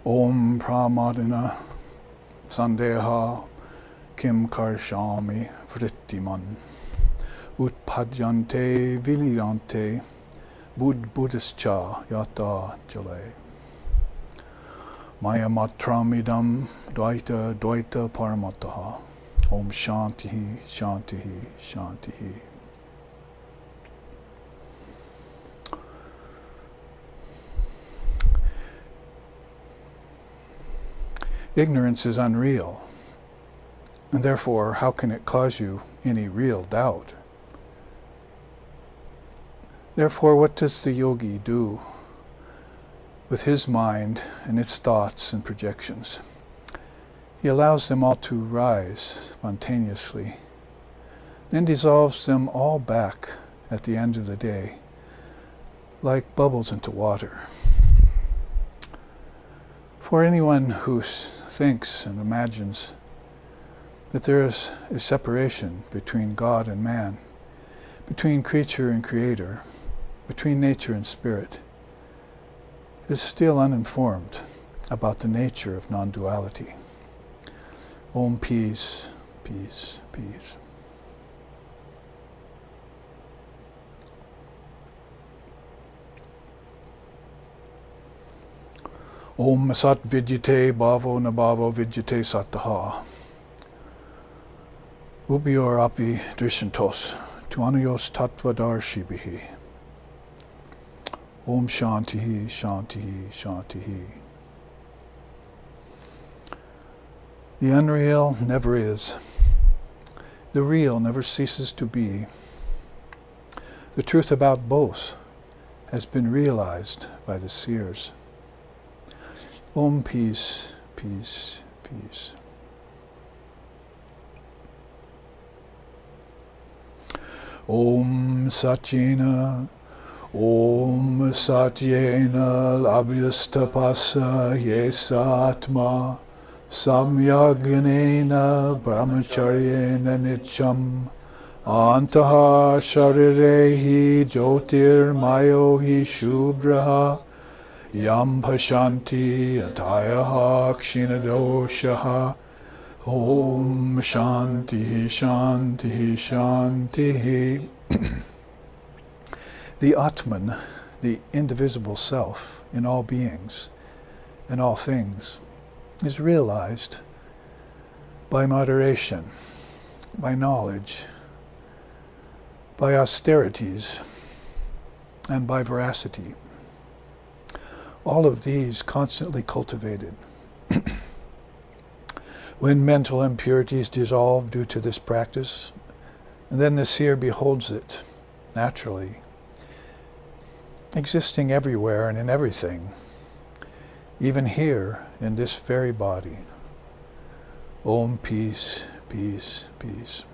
Om Pramadana Sandeha Kim Karshami Vrittiman Utpadyante Vilyante Buddhischa Yata Jale Maya Matramidam Dvaita Paramataha Om Shantihi Shantihi Shantihi. Ignorance is unreal, and therefore how can it cause you any real doubt? Therefore, what does the yogi do with his mind and its thoughts and projections? He allows them all to rise spontaneously, then dissolves them all back at the end of the day, like bubbles into water. For anyone who thinks and imagines that there is a separation between God and man, between creature and creator, between nature and spirit, is still uninformed about the nature of non-duality. Om peace, peace, peace. Om sat vidyate bhavo nabhavo vidyate sataha. Ubior api drishantos tuanuyos tattvadarshibhihi. Om shantihi, shantihi, shantihi. The unreal never is. The real never ceases to be. The truth about both has been realized by the seers. Om peace, peace, peace. Om satyena, Om satyena labhyastapasa yesatma samyagnena brahmacharyena nityam antaha sharirehi jyotirmayohi shubraha Yam pashanti atayaha kshinadoshaha. Om shanti shanti shanti. The Atman, the indivisible self in all beings and all things, is realized by moderation, by knowledge, by austerities, and by veracity. All of these constantly cultivated. When mental impurities dissolve due to this practice, and then the seer beholds it naturally, existing everywhere and in everything, even here in this very body. Om peace, peace, peace.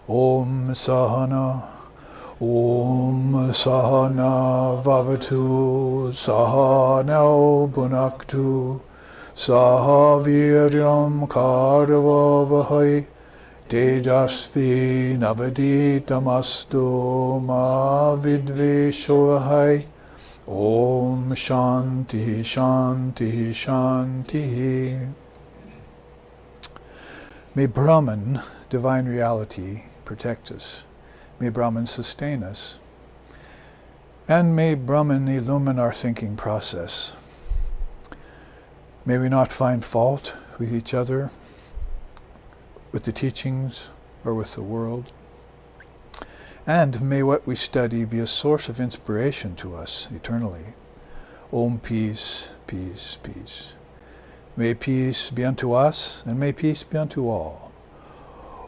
Om sahana. Om sahana vavatu sahana bhunaktu sahaviryam karvavahai tejasvi navaditamastu ma vidveshavahai. Om shanti shanti shanti. May Brahman, divine reality, protect us. May Brahman sustain us, and may Brahman illumine our thinking process. May we not find fault with each other, with the teachings, or with the world. And may what we study be a source of inspiration to us eternally. Om peace, peace, peace. May peace be unto us, and may peace be unto all.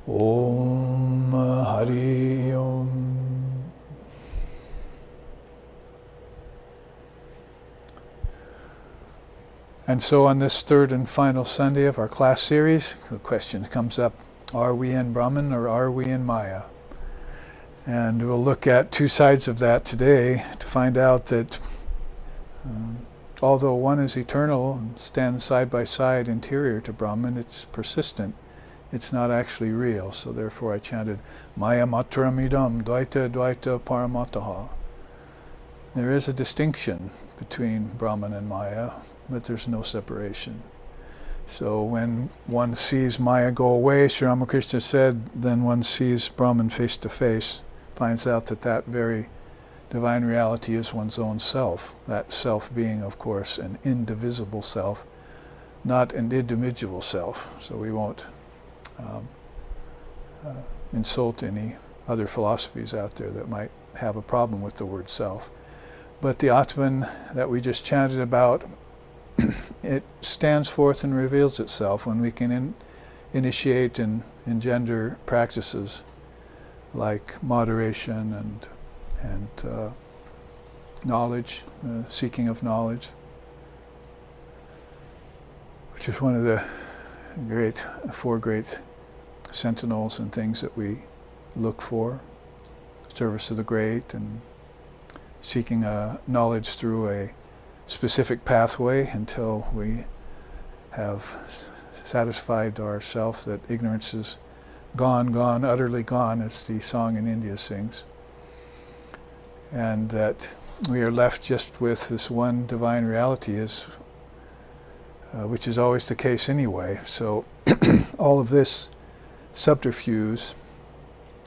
Om Hari Om. And so on this third and final Sunday of our class series, the question comes up, are we in Brahman or are we in Maya? And we'll look at two sides of that today to find out that although one is eternal and stands side by side interior to Brahman, it's persistent. It's not actually real. So therefore I chanted Maya Matram Idam Dvaita Dvaita Paramataha. There is a distinction between Brahman and Maya, but there's no separation. So when one sees Maya go away, Sri Ramakrishna said, then one sees Brahman face to face, finds out that that very divine reality is one's own self. That self being, of course, an indivisible self, not an individual self. So we won't insult any other philosophies out there that might have a problem with the word self. But the Atman that we just chanted about, it stands forth and reveals itself when we can initiate and engender practices like moderation and knowledge, seeking of knowledge, which is one of the four great sentinels and things that we look for: service of the great and seeking knowledge through a specific pathway until we have satisfied ourselves that ignorance is gone, utterly gone, as the song in India sings, and that we are left just with this one divine reality, which is always the case anyway. So all of this subterfuge,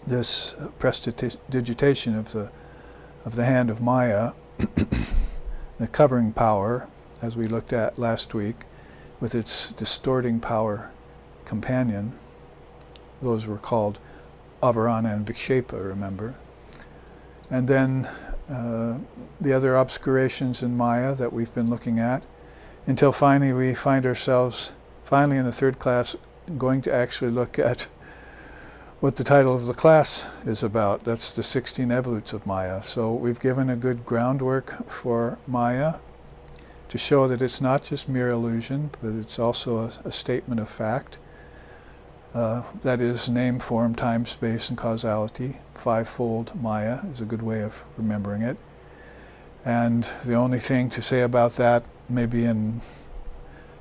this prestidigitation of the hand of Maya, the covering power, as we looked at last week, with its distorting power companion, those were called Avarana and Vikshepa, remember? And then the other obscurations in Maya that we've been looking at, until finally we find ourselves, finally in the third class, going to actually look at what the title of the class is about. That's the 16 Evolutes of Maya. So we've given a good groundwork for Maya to show that it's not just mere illusion, but it's also a statement of fact. That is name, form, time, space, and causality. Fivefold Maya is a good way of remembering it. And the only thing to say about that, maybe in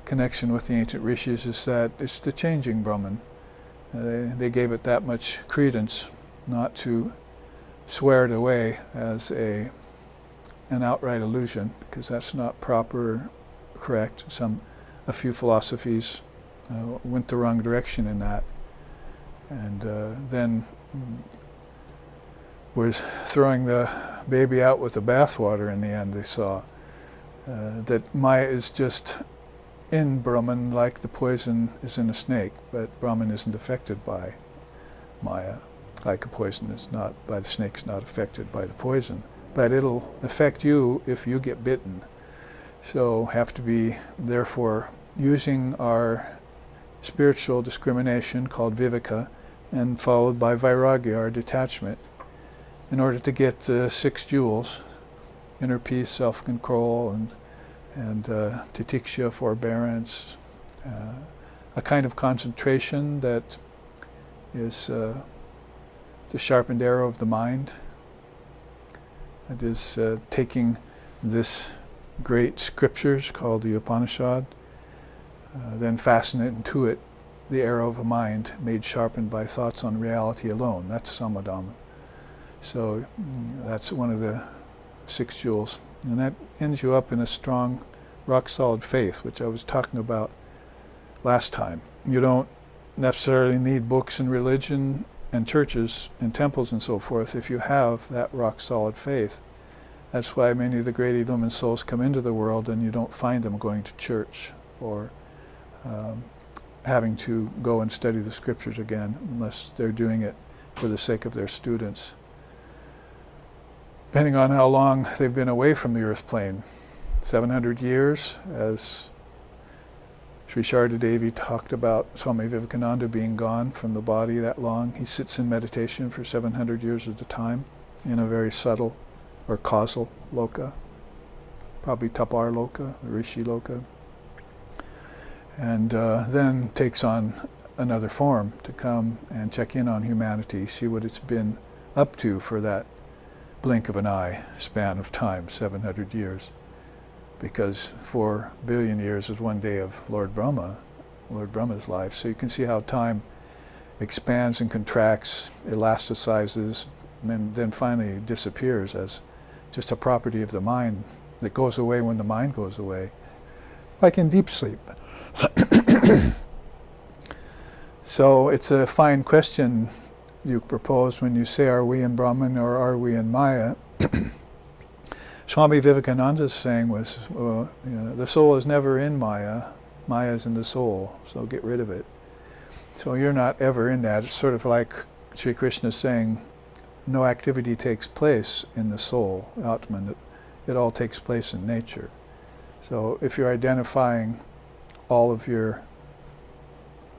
connection with the ancient rishis, is that it's the changing Brahman. They gave it that much credence, not to swear it away as an outright illusion, because that's not proper or correct. A few philosophies went the wrong direction in that, and then was throwing the baby out with the bathwater in the end. They saw that Maya is just in Brahman like the poison is in a snake, but Brahman isn't affected by Maya like a poison is not, by the snake's not affected by the poison. But it'll affect you if you get bitten. So have to be, therefore, using our spiritual discrimination called viveka, and followed by vairagya, our detachment, in order to get the 6 jewels, inner peace, self-control, and titiksha, forbearance, a kind of concentration that is the sharpened arrow of the mind. It is taking this great scriptures called the Upanishad, then fasten it into it, the arrow of a mind made sharpened by thoughts on reality alone. That's samadhamma. So that's one of the 6 jewels. And that ends you up in a strong, rock-solid faith, which I was talking about last time. You don't necessarily need books and religion and churches and temples and so forth if you have that rock-solid faith. That's why many of the great illumined souls come into the world and you don't find them going to church or having to go and study the scriptures again, unless they're doing it for the sake of their students. Depending on how long they've been away from the earth plane. 700 years, as Sri Sharda Devi talked about Swami Vivekananda being gone from the body that long. He sits in meditation for 700 years at a time in a very subtle or causal loka, probably tapar loka, rishi loka, and then takes on another form to come and check in on humanity, see what it's been up to for that blink of an eye span of time, 700 years. Because 4 billion years is one day of Lord Brahma's life. So you can see how time expands and contracts, elasticizes, and then finally disappears as just a property of the mind that goes away when the mind goes away, like in deep sleep. So it's a fine question you propose when you say, are we in Brahman or are we in Maya? Swami Vivekananda's saying was, the soul is never in Maya, Maya is in the soul, so get rid of it. So you're not ever in that. It's sort of like Sri Krishna saying, no activity takes place in the soul, Atman. It all takes place in nature. So if you're identifying all of your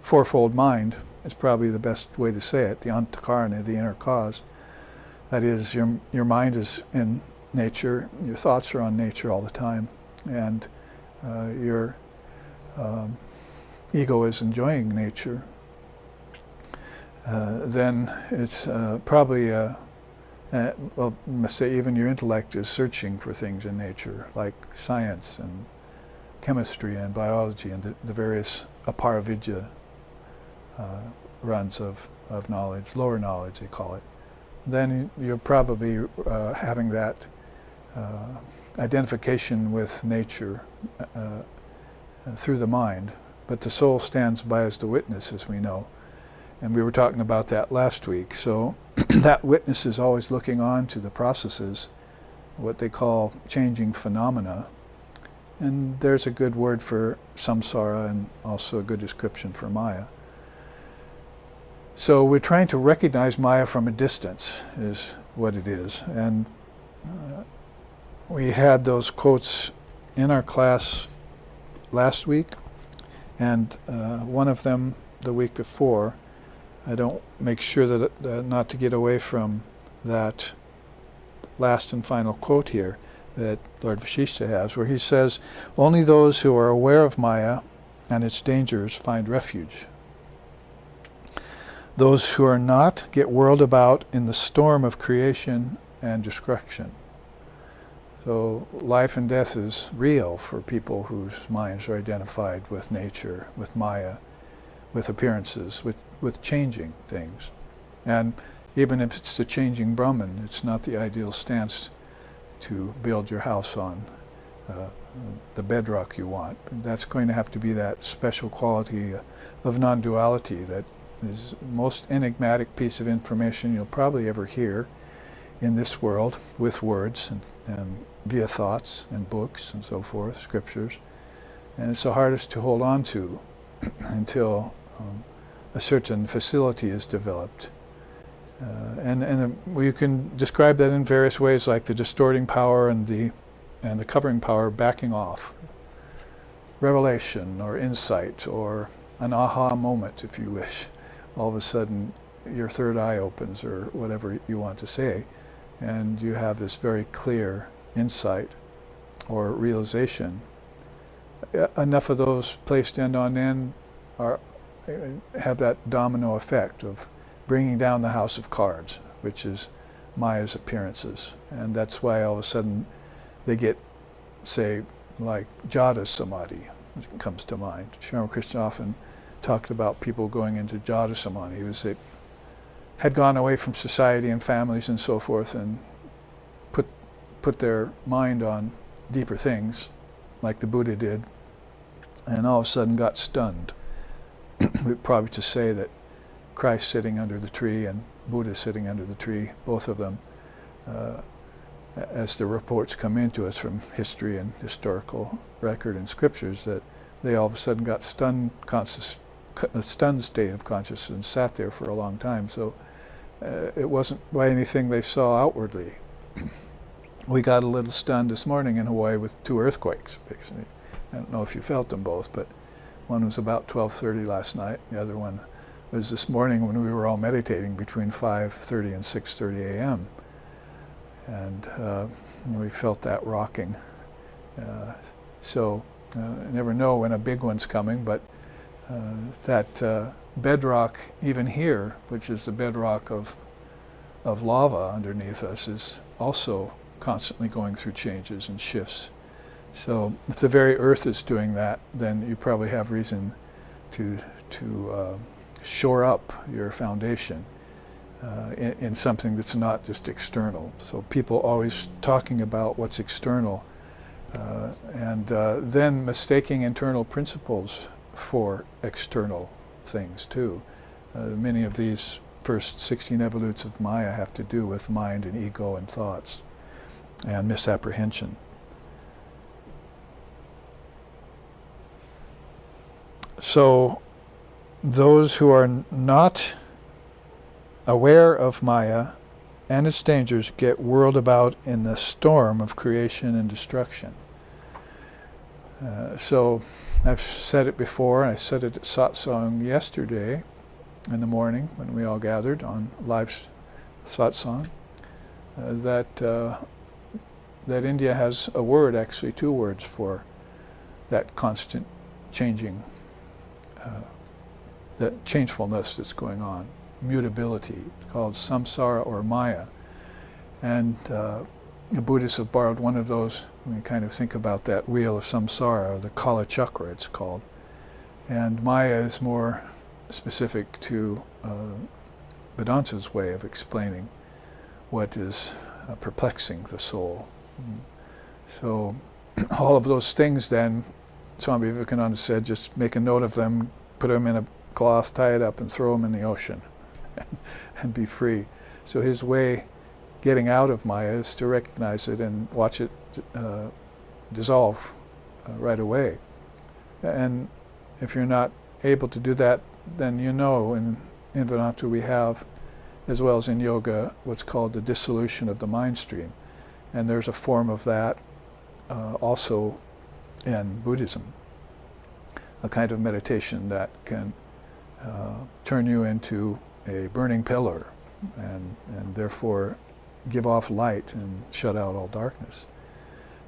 fourfold mind, it's probably the best way to say it, the antakarana, the inner cause. That is, your mind is in nature, your thoughts are on nature all the time, and your ego is enjoying nature. Then it's probably, well, let's say even your intellect is searching for things in nature, like science and chemistry and biology and the various aparavidya runs of knowledge, lower knowledge they call it. Then you're probably having that identification with nature through the mind, but the soul stands by as the witness, as we know. And we were talking about that last week. So that witness is always looking on to the processes, what they call changing phenomena. And there's a good word for samsara and also a good description for Maya. So we're trying to recognize Maya from a distance, is what it is. And we had those quotes in our class last week, and one of them the week before. I don't make sure that not to get away from that last and final quote here that Lord Vashishta has, where he says, only those who are aware of Maya and its dangers find refuge. Those who are not get whirled about in the storm of creation and destruction. So life and death is real for people whose minds are identified with nature, with Maya, with appearances, with changing things. And even if it's the changing Brahman, it's not the ideal stance to build your house on, the bedrock you want. That's going to have to be that special quality of non-duality that is the most enigmatic piece of information you'll probably ever hear in this world with words and via thoughts and books and so forth, scriptures. And it's the hardest to hold on to until a certain facility is developed. And you can describe that in various ways, like the distorting power and the covering power backing off. Revelation or insight or an aha moment, if you wish. All of a sudden your third eye opens, or whatever you want to say, and you have this very clear insight or realization. Enough of those placed end on end have that domino effect of bringing down the house of cards, which is Maya's appearances. And that's why all of a sudden they get, say, like Jada Samadhi, which comes to mind. Sri Ramakrishna often talked about people going into Jada Samadhi. They had gone away from society and families and so forth and put their mind on deeper things, like the Buddha did, and all of a sudden got stunned. We'd probably to say that Christ sitting under the tree and Buddha sitting under the tree, both of them, as the reports come into us from history and historical record and scriptures, that they all of a sudden got a stunned state of consciousness and sat there for a long time. So it wasn't by anything they saw outwardly. We got a little stunned this morning in Hawaii with 2 earthquakes. I don't know if you felt them both, but one was about 12:30 last night. The other one was this morning when we were all meditating between 5:30 and 6:30 a.m. And we felt that rocking. So you never know when a big one's coming, but that bedrock, even here, which is the bedrock of lava underneath us, is also constantly going through changes and shifts. So if the very earth is doing that, then you probably have reason to shore up your foundation. in something that's not just external. So people always talking about what's external, and then mistaking internal principles for external things too. Many of these first 16 evolutes of Maya have to do with mind and ego and thoughts and misapprehension. So those who are not aware of Maya and its dangers get whirled about in the storm of creation and destruction. So I've said it before, and I said it at satsang yesterday in the morning when we all gathered on live satsang, that India has a word, actually 2 words, for that constant changing, that changefulness that's going on, mutability, called samsara or Maya. And the Buddhists have borrowed one of those. We kind of think about that wheel of samsara, the Kala Chakra it's called. And Maya is more specific to Vedanta's way of explaining what is perplexing the soul. So all of those things then, Swami Vivekananda said, just make a note of them, put them in a cloth, tie it up, and throw them in the ocean and be free. So his way getting out of Maya is to recognize it and watch it dissolve right away. And if you're not able to do that, then you know in Vedanta we have, as well as in yoga, what's called the dissolution of the mind stream. And there's a form of that also in Buddhism, a kind of meditation that can turn you into a burning pillar and therefore give off light and shut out all darkness.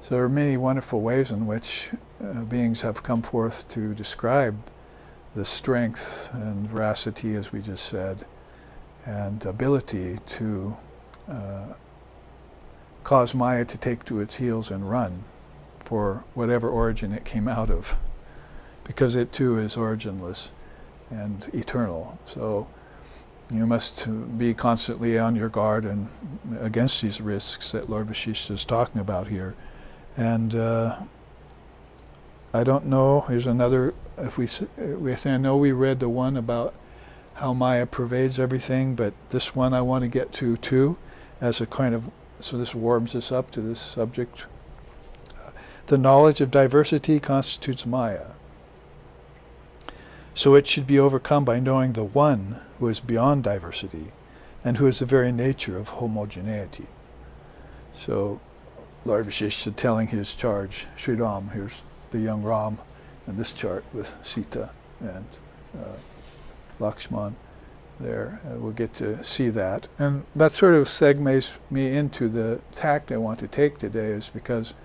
So there are many wonderful ways in which beings have come forth to describe the strength and veracity, as we just said, and ability to cause Maya to take to its heels and run for whatever origin it came out of, because it too is originless and eternal. So you must be constantly on your guard and against these risks that Lord Vashishtha is talking about here. And I don't know, here's another, I know we read the one about how Maya pervades everything, but this one I want to get to too, as a kind of, so this warms us up to this subject. The knowledge of diversity constitutes Maya. So it should be overcome by knowing the one who is beyond diversity and who is the very nature of homogeneity. So Lord Vashishtha telling his charge, Sri Ram, here's the young Ram in this chart with Sita and Lakshman there. We'll get to see that. And that sort of segues me into the tact I want to take today, is because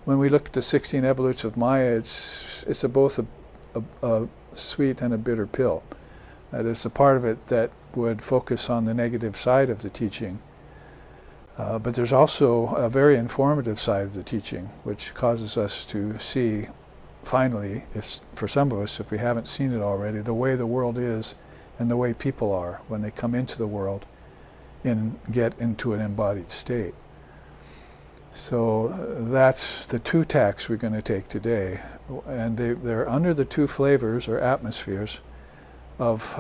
when we look at the 16 evolutes of Maya, it's both a sweet and a bitter pill. That is a part of it that would focus on the negative side of the teaching. But there's also a very informative side of the teaching, which causes us to see, finally, for some of us, if we haven't seen it already, the way the world is and the way people are when they come into the world and get into an embodied state. So that's the 2 tacks we're going to take today. And they're under the 2 flavors or atmospheres of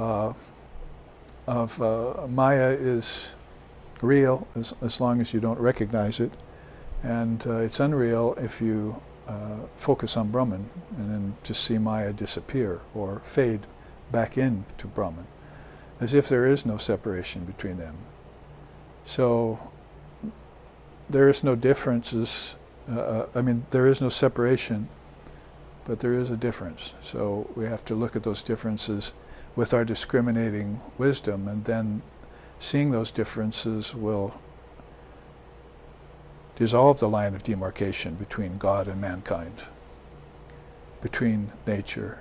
Maya is real as long as you don't recognize it, and it's unreal if you focus on Brahman and then just see Maya disappear or fade back into Brahman, as if there is no separation between them. So there is no differences, there is no separation, but there is a difference. So we have to look at those differences with our discriminating wisdom, and then seeing those differences will dissolve the line of demarcation between God and mankind, between nature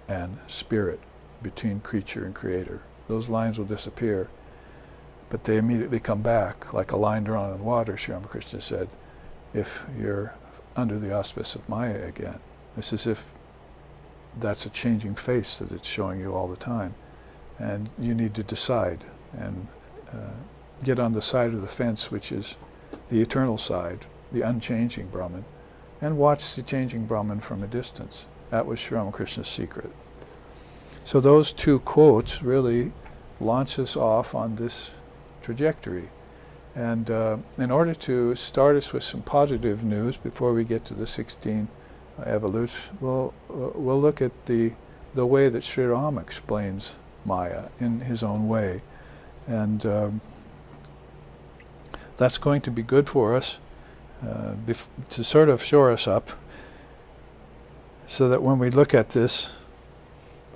and spirit, between creature and creator. Those lines will disappear, but they immediately come back, like a line drawn on water, Sri Ramakrishna said, if you're under the auspice of Maya again. It's as if that's a changing face that it's showing you all the time. And you need to decide. And get on the side of the fence, which is the eternal side, the unchanging Brahman, and watch the changing Brahman from a distance. That was Sri Ramakrishna's secret. So those two quotes really launch us off on this trajectory. And in order to start us with some positive news before we get to the 16 Evolutes, we'll look at the way that Sri Ram explains Maya in his own way. And that's going to be good for us to sort of shore us up, so that when we look at this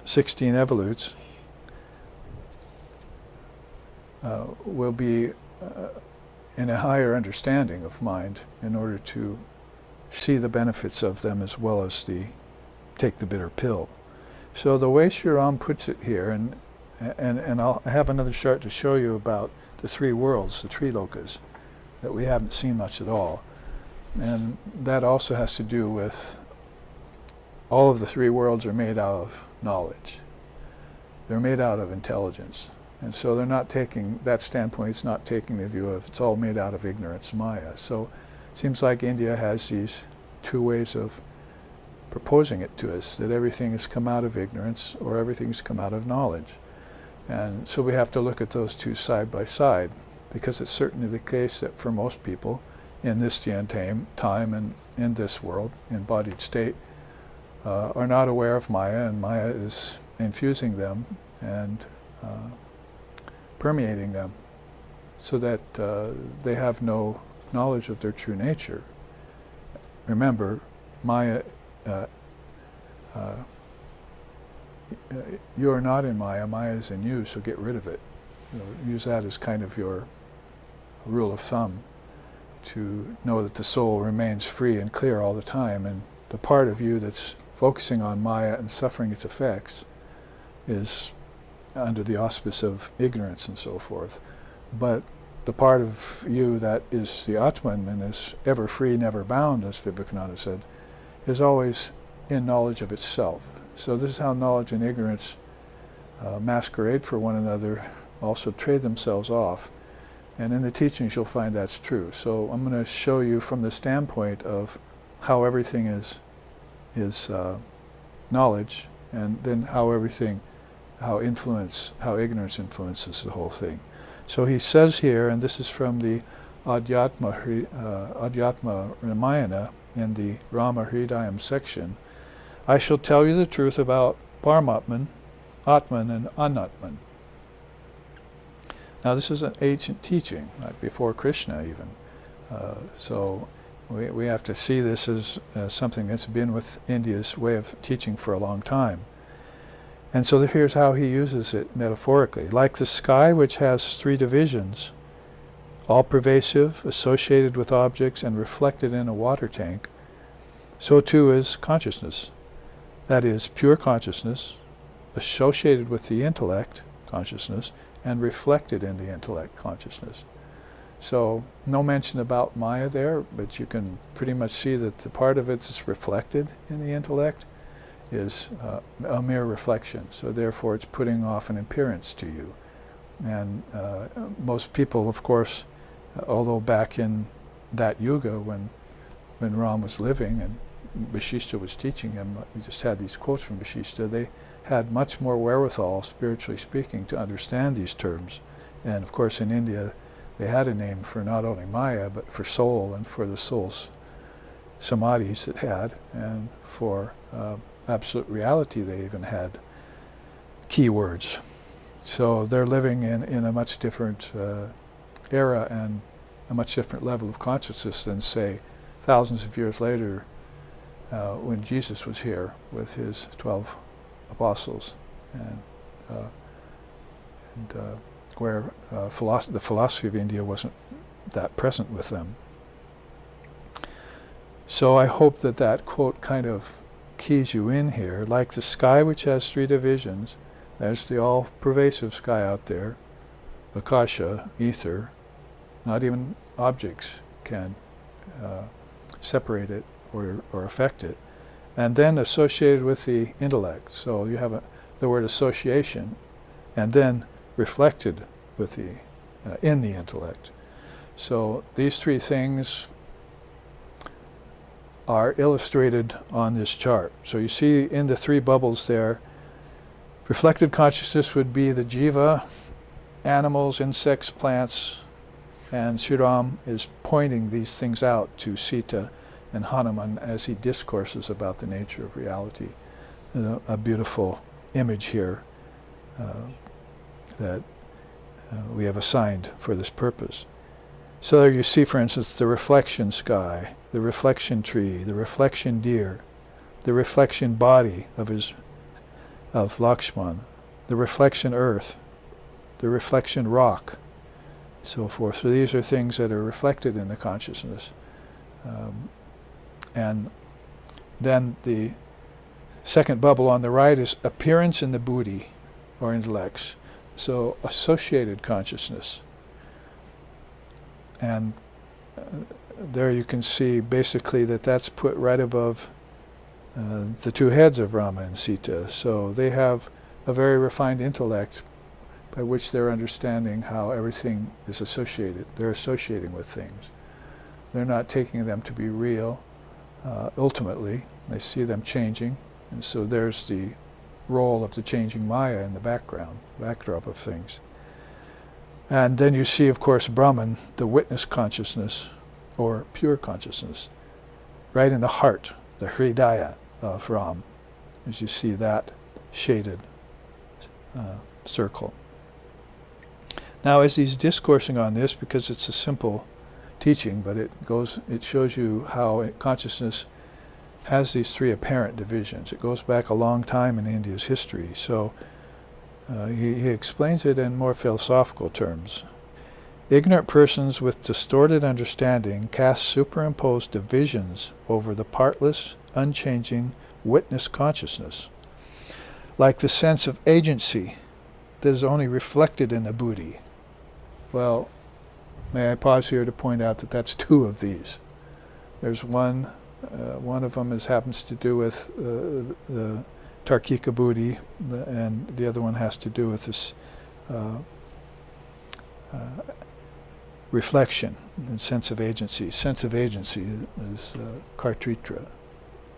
16 Evolutes, we'll be in a higher understanding of mind in order to see the benefits of them as well as take the bitter pill. So the way Sri Ram puts it here, and I'll have another chart to show you about the three worlds, the three lokas, that we haven't seen much at all. And that also has to do with all of the three worlds are made out of knowledge. They're made out of intelligence. And so they're not taking, that standpoint is not taking the view of it's all made out of ignorance, Maya. So it seems like India has these two ways of proposing it to us, that everything has come out of ignorance or everything's come out of knowledge. And so we have to look at those two side by side, because it's certainly the case that for most people in this time and in this world, embodied state, are not aware of Maya, and Maya is infusing them and permeating them, so that they have no knowledge of their true nature. Remember, Maya, you are not in Maya, Maya is in you, so get rid of it. Use that as kind of your rule of thumb, to know that the soul remains free and clear all the time, and the part of you that's focusing on Maya and suffering its effects is under the auspice of ignorance and so forth. But the part of you that is the Atman and is ever free, never bound, as Vivekananda said, is always in knowledge of itself. So this is how knowledge and ignorance masquerade for one another, also trade themselves off. And in the teachings you'll find that's true. So I'm going to show you from the standpoint of how everything is knowledge, and then how ignorance influences the whole thing. So he says here, and this is from the Adhyatma Ramayana in the Rama Hridayam section, I shall tell you the truth about Paramatman, Atman, and Anatman. Now this is an ancient teaching, like before Krishna even. So we have to see this as something that's been with India's way of teaching for a long time. And so here's how he uses it metaphorically. Like the sky, which has three divisions, all pervasive, associated with objects, and reflected in a water tank, so too is consciousness. That is, pure consciousness, associated with the intellect, consciousness, and reflected in the intellect, consciousness. So no mention about Maya there, but you can pretty much see that the part of it that's reflected in the intellect is a mere reflection. So therefore it's putting off an appearance to you. And most people, of course, although back in that yuga when Ram was living and Vashishta was teaching him, we just had these quotes from Vashishta, they had much more wherewithal, spiritually speaking, to understand these terms. And of course in India they had a name for not only Maya, but for soul, and for the soul's samadhis it had, and for absolute reality they even had keywords. So they're living in a much different era and a much different level of consciousness than, say, thousands of years later when Jesus was here with his 12 apostles, and where the philosophy of India wasn't that present with them. So I hope that that quote kind of keys you in here. Like the sky, which has three divisions, there's the all-pervasive sky out there, Akasha, ether. Not even objects can separate it or affect it. And then associated with the intellect. So you have the word association, and then reflected with the in the intellect. So these three things are illustrated on this chart. So you see in the three bubbles there, reflected consciousness would be the jiva, animals, insects, plants, and Sri Ram is pointing these things out to Sita and Hanuman as he discourses about the nature of reality. A beautiful image here that we have assigned for this purpose. So there you see, for instance, the reflection sky, the reflection tree, the reflection deer, the reflection body of Lakshman, the reflection earth, the reflection rock, so forth. So these are things that are reflected in the consciousness. And then the second bubble on the right is appearance in the buddhi, or intellects. So associated consciousness. And there you can see basically that that's put right above the two heads of Rama and Sita. So they have a very refined intellect by which they're understanding how everything is associated. They're associating with things. They're not taking them to be real. Ultimately, they see them changing. And so there's the role of the changing Maya in the backdrop of things. And then you see, of course, Brahman, the witness consciousness, or pure consciousness, right in the heart, the Hridaya of Ram, as you see that shaded circle. Now, as he's discoursing on this, because it's a simple teaching, but it shows you how consciousness has these three apparent divisions. It goes back a long time in India's history. So he explains it in more philosophical terms. Ignorant persons with distorted understanding cast superimposed divisions over the partless, unchanging witness consciousness, like the sense of agency that is only reflected in the buddhi. Well, may I pause here to point out that that's two of these. There's one of them happens to do with the Tarkika buddhi, and the other one has to do with this reflection and sense of agency. Sense of agency is kartritra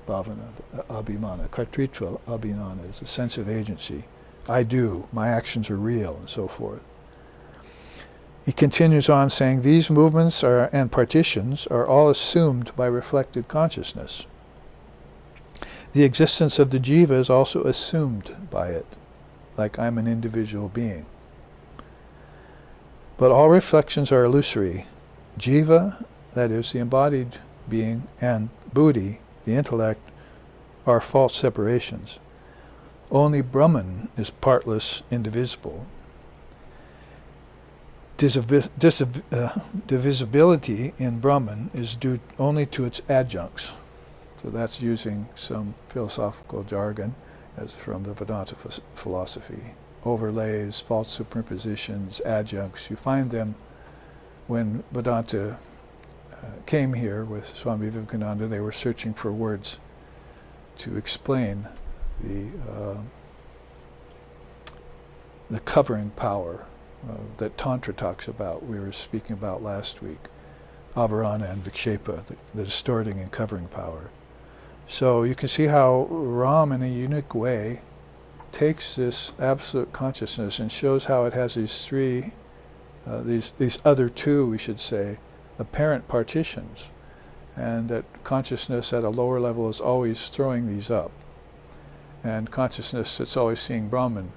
bhavana, abhimana. Kartritra abhinana is a sense of agency. I do, my actions are real, and so forth. He continues on saying, these movements and partitions are all assumed by reflected consciousness. The existence of the jiva is also assumed by it, like I'm an individual being. But all reflections are illusory. Jiva, that is the embodied being, and buddhi, the intellect, are false separations. Only Brahman is partless, indivisible. Divisibility in Brahman is due only to its adjuncts. So that's using some philosophical jargon as from the Vedanta philosophy. Overlays, false superpositions, adjuncts. You find them when Vedanta came here with Swami Vivekananda. They were searching for words to explain the covering power that Tantra talks about, we were speaking about last week, avarana and vikshepa, the distorting and covering power. So you can see how Ram, in a unique way, takes this absolute consciousness and shows how it has these three, these other two, we should say, apparent partitions, and that consciousness at a lower level is always throwing these up, and consciousness that's always seeing Brahman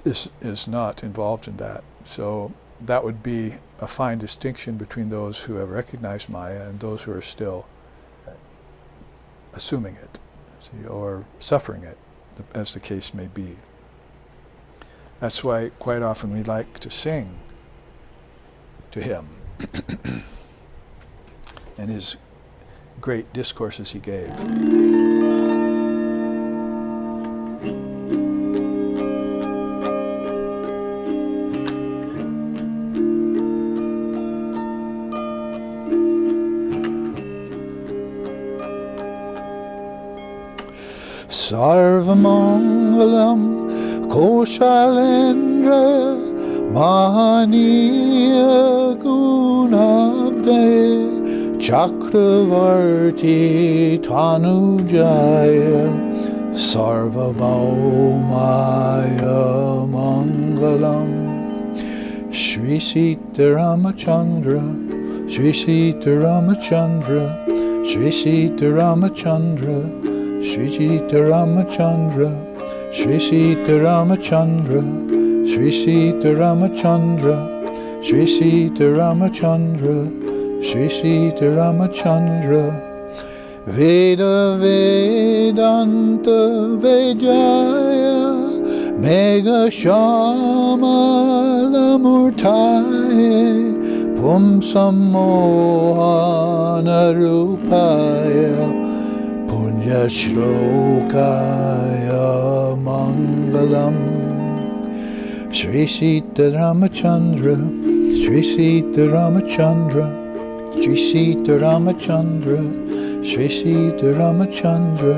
is not involved in that. So that would be a fine distinction between those who have recognized Maya and those who are still assuming it, or suffering it, as the case may be. That's why quite often we like to sing to him and his great discourses he gave. Sarvamangalam Koshalendra Mahaniya Gunabde Chakravarti Tanujaya Sarvabhaumaya Mangalam Shri Sita Ramachandra Shri Sita Ramachandra Shri Sita Ramachandra Shri Sita Ramachandra Shri Sita Ramachandra Shri Sita Ramachandra Shri Sita Ramachandra Shri Sita Ramachandra Veda Vedanta Vedaya Mega Shamala Murtaye Pumsam Mohana Rupaya Punya Shlokaya Mangalam Shri Sita Ramachandra Shri Sita Ramachandra Shri Sita Ramachandra Shri Sita Ramachandra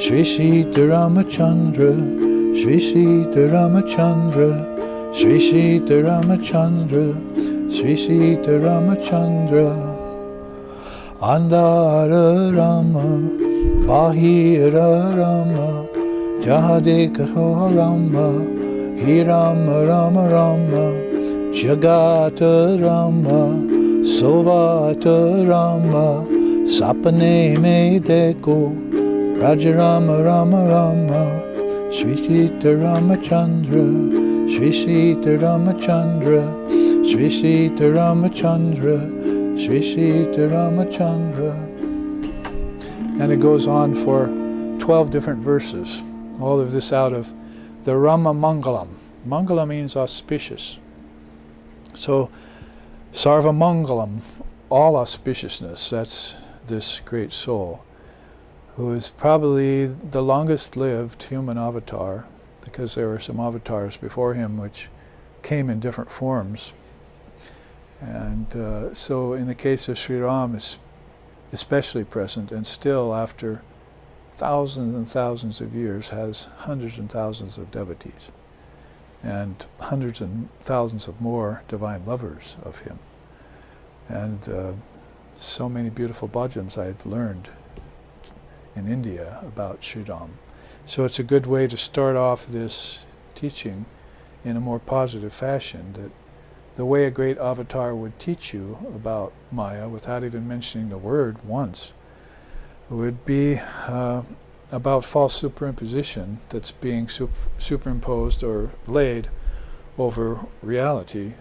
Shri Sita Ramachandra Shri Sita Ramachandra Shri Sita Ramachandra Shri Sita Ramachandra Andara Rama Bahira Rama Jahadekaro Rama He Rama Rama Rama Jagata Rama Sovata Rama Sapane Me Deko Raja Rama Rama Rama Shri Sita Ramachandra Shri Sita Ramachandra Shri Sita Ramachandra Shri Sita Ramachandra. And it goes on for 12 different verses. All of this out of the Rama Mangalam. Mangala means auspicious. So, Sarva Mangalam, all auspiciousness, that's this great soul, who is probably the longest lived human avatar, because there were some avatars before him which came in different forms. And so in the case of Sri Ram, is especially present, and still after thousands and thousands of years has hundreds and thousands of devotees and hundreds and thousands of more divine lovers of him. And so many beautiful bhajans I've learned in India about Sri Ram. So it's a good way to start off this teaching in a more positive fashion, that the way a great avatar would teach you about Maya without even mentioning the word once would be about false superimposition that's being superimposed or laid over reality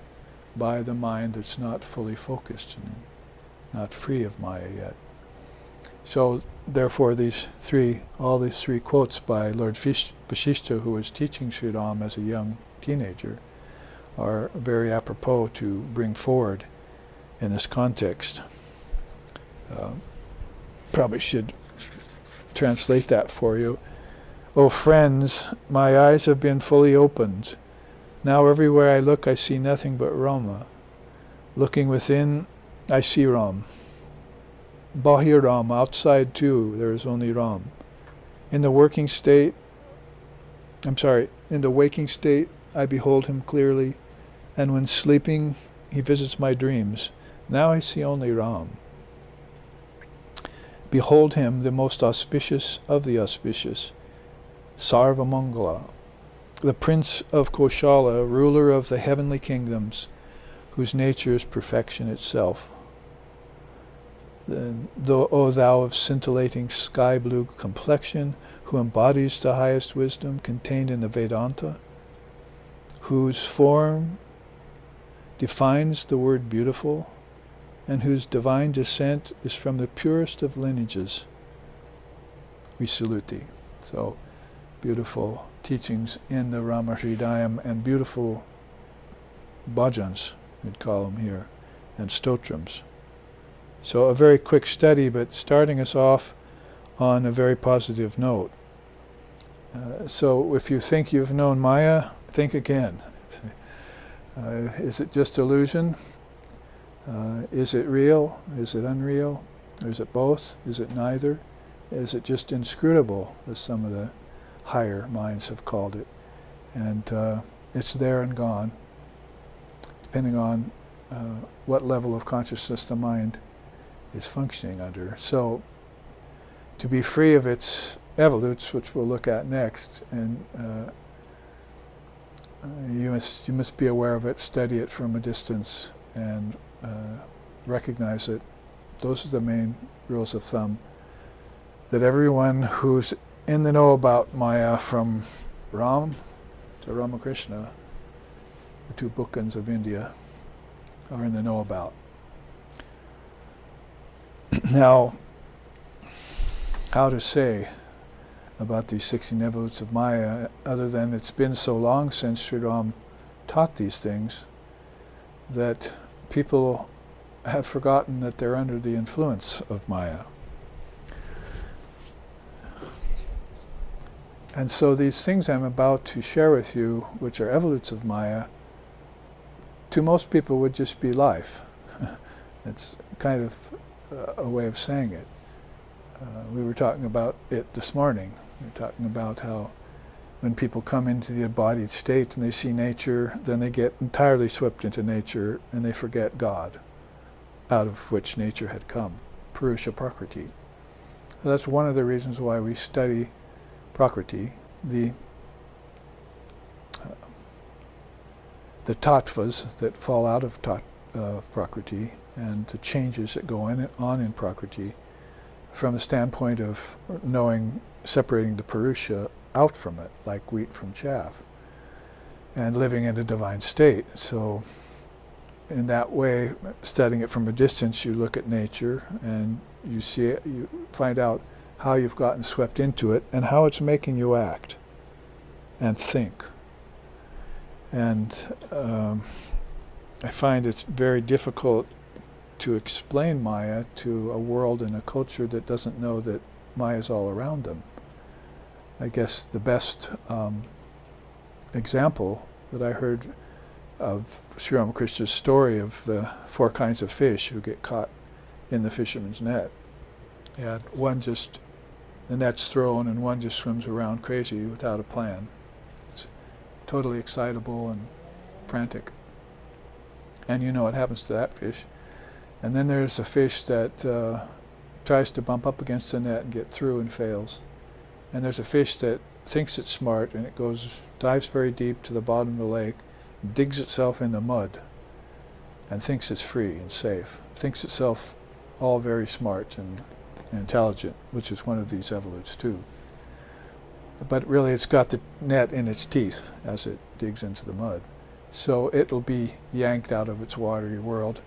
by the mind that's not fully focused and not free of Maya yet. So therefore all these three quotes by Lord Vasishtha, who was teaching Sri Ram as a young teenager, are very apropos to bring forward in this context. Probably should translate that for you. O friends, my eyes have been fully opened. Now everywhere I look, I see nothing but Rama. Looking within, I see Ram. Bahir Ram, outside too, there is only Ram. In the waking state, I behold him clearly, and when sleeping, he visits my dreams. Now I see only Ram. Behold him, the most auspicious of the auspicious, Sarva Mangala, the prince of Koshala, ruler of the heavenly kingdoms, whose nature is perfection itself. O thou of scintillating sky blue complexion, who embodies the highest wisdom contained in the Vedanta, whose form defines the word beautiful, and whose divine descent is from the purest of lineages, we salute thee. So, beautiful teachings in the Rama Hridayam, and beautiful bhajans, we'd call them here, and stotrams. So a very quick study, but starting us off on a very positive note. So if you think you've known Maya, think again. Is it just illusion? Is it real? Is it unreal? Or is it both? Is it neither? Is it just inscrutable, as some of the higher minds have called it? And it's there and gone. depending on what level of consciousness the mind is functioning under. So to be free of its evolutes, which we'll look at next, and you must be aware of it, study it from a distance, and recognize it. Those are the main rules of thumb. That everyone who's in the know about Maya, from Ram to Ramakrishna, the two bookends of India, are in the know about. Now, how to say about these 16 evolutes of Maya, other than it's been so long since Sri Ram taught these things, that people have forgotten that they're under the influence of Maya. And so these things I'm about to share with you, which are evolutes of Maya, to most people would just be life. It's kind of a way of saying it. We were talking about it this morning. We were talking about how when people come into the embodied state and they see nature, then they get entirely swept into nature and they forget God, out of which nature had come, Purusha Prakriti. So that's one of the reasons why we study Prakriti, the tattvas that fall out of Prakriti, and the changes that go on in Prakriti, from the standpoint of knowing, separating the Purusha out from it, like wheat from chaff, and living in a divine state. So in that way, studying it from a distance, you look at nature and you see it, you find out how you've gotten swept into it and how it's making you act and think. And I find it's very difficult to explain Maya to a world and a culture that doesn't know that Maya is all around them. I guess the best example that I heard of Sri Ramakrishna's story of the 4 kinds of fish who get caught in the fisherman's net. And the net's thrown and one just swims around crazy without a plan. It's totally excitable and frantic. And you know what happens to that fish. And then there's a fish that tries to bump up against the net and get through and fails. And there's a fish that thinks it's smart and it dives very deep to the bottom of the lake, digs itself in the mud, and thinks it's free and safe. Thinks itself all very smart and intelligent, which is one of these evolutes too. But really it's got the net in its teeth as it digs into the mud. So it'll be yanked out of its watery world,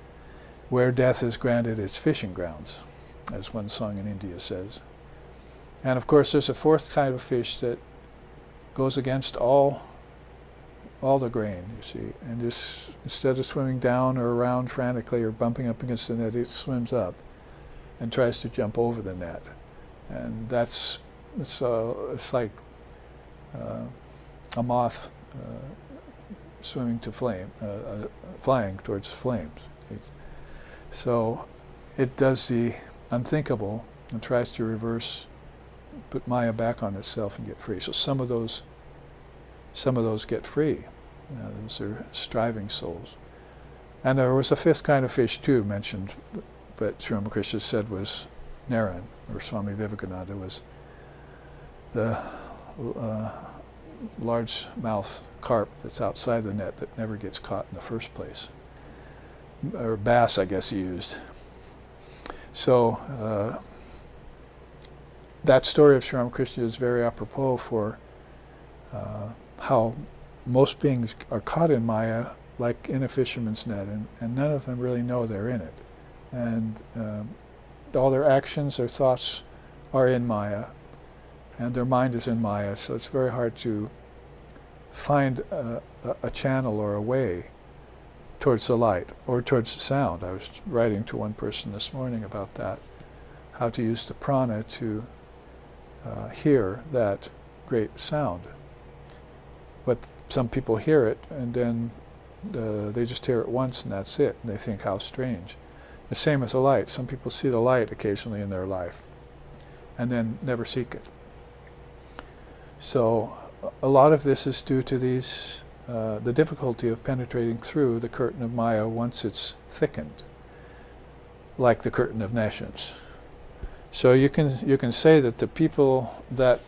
where death is granted its fishing grounds, as one song in India says. And of course there's a 4th kind of fish that goes against all the grain, you see, and just instead of swimming down or around frantically or bumping up against the net, it swims up and tries to jump over the net. And it's like a moth swimming to flame, flying towards flames. So it does the unthinkable and tries to put Maya back on itself and get free. So some of those get free. Those are striving souls. And there was a 5th kind of fish too mentioned, but Sri Ramakrishna said was Naran, or Swami Vivekananda was the large-mouth carp that's outside the net that never gets caught in the first place. Or bass, I guess he used. So that story of Sri Ramakrishna is very apropos for how most beings are caught in Maya like in a fisherman's net, and none of them really know they're in it. And all their actions, their thoughts are in Maya, and their mind is in Maya, so it's very hard to find a channel or a way towards the light or towards the sound. I was writing to one person this morning about that, how to use the prana to hear that great sound. But some people hear it and then they just hear it once and that's it, and they think how strange. The same with the light. Some people see the light occasionally in their life and then never seek it. So a lot of this is due to these the difficulty of penetrating through the curtain of Maya once it's thickened, like the curtain of nations. So you can say that the people that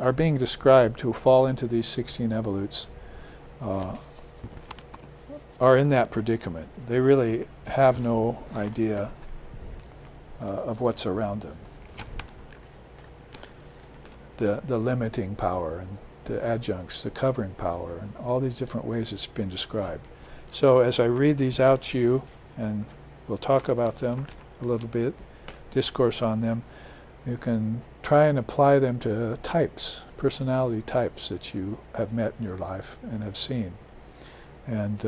are being described who fall into these 16 evolutes are in that predicament. They really have no idea of what's around them. The limiting power and the adjuncts, the covering power, and all these different ways it's been described. So as I read these out to you, and we'll talk about them a little bit, discourse on them, you can try and apply them to types, personality types that you have met in your life and have seen. And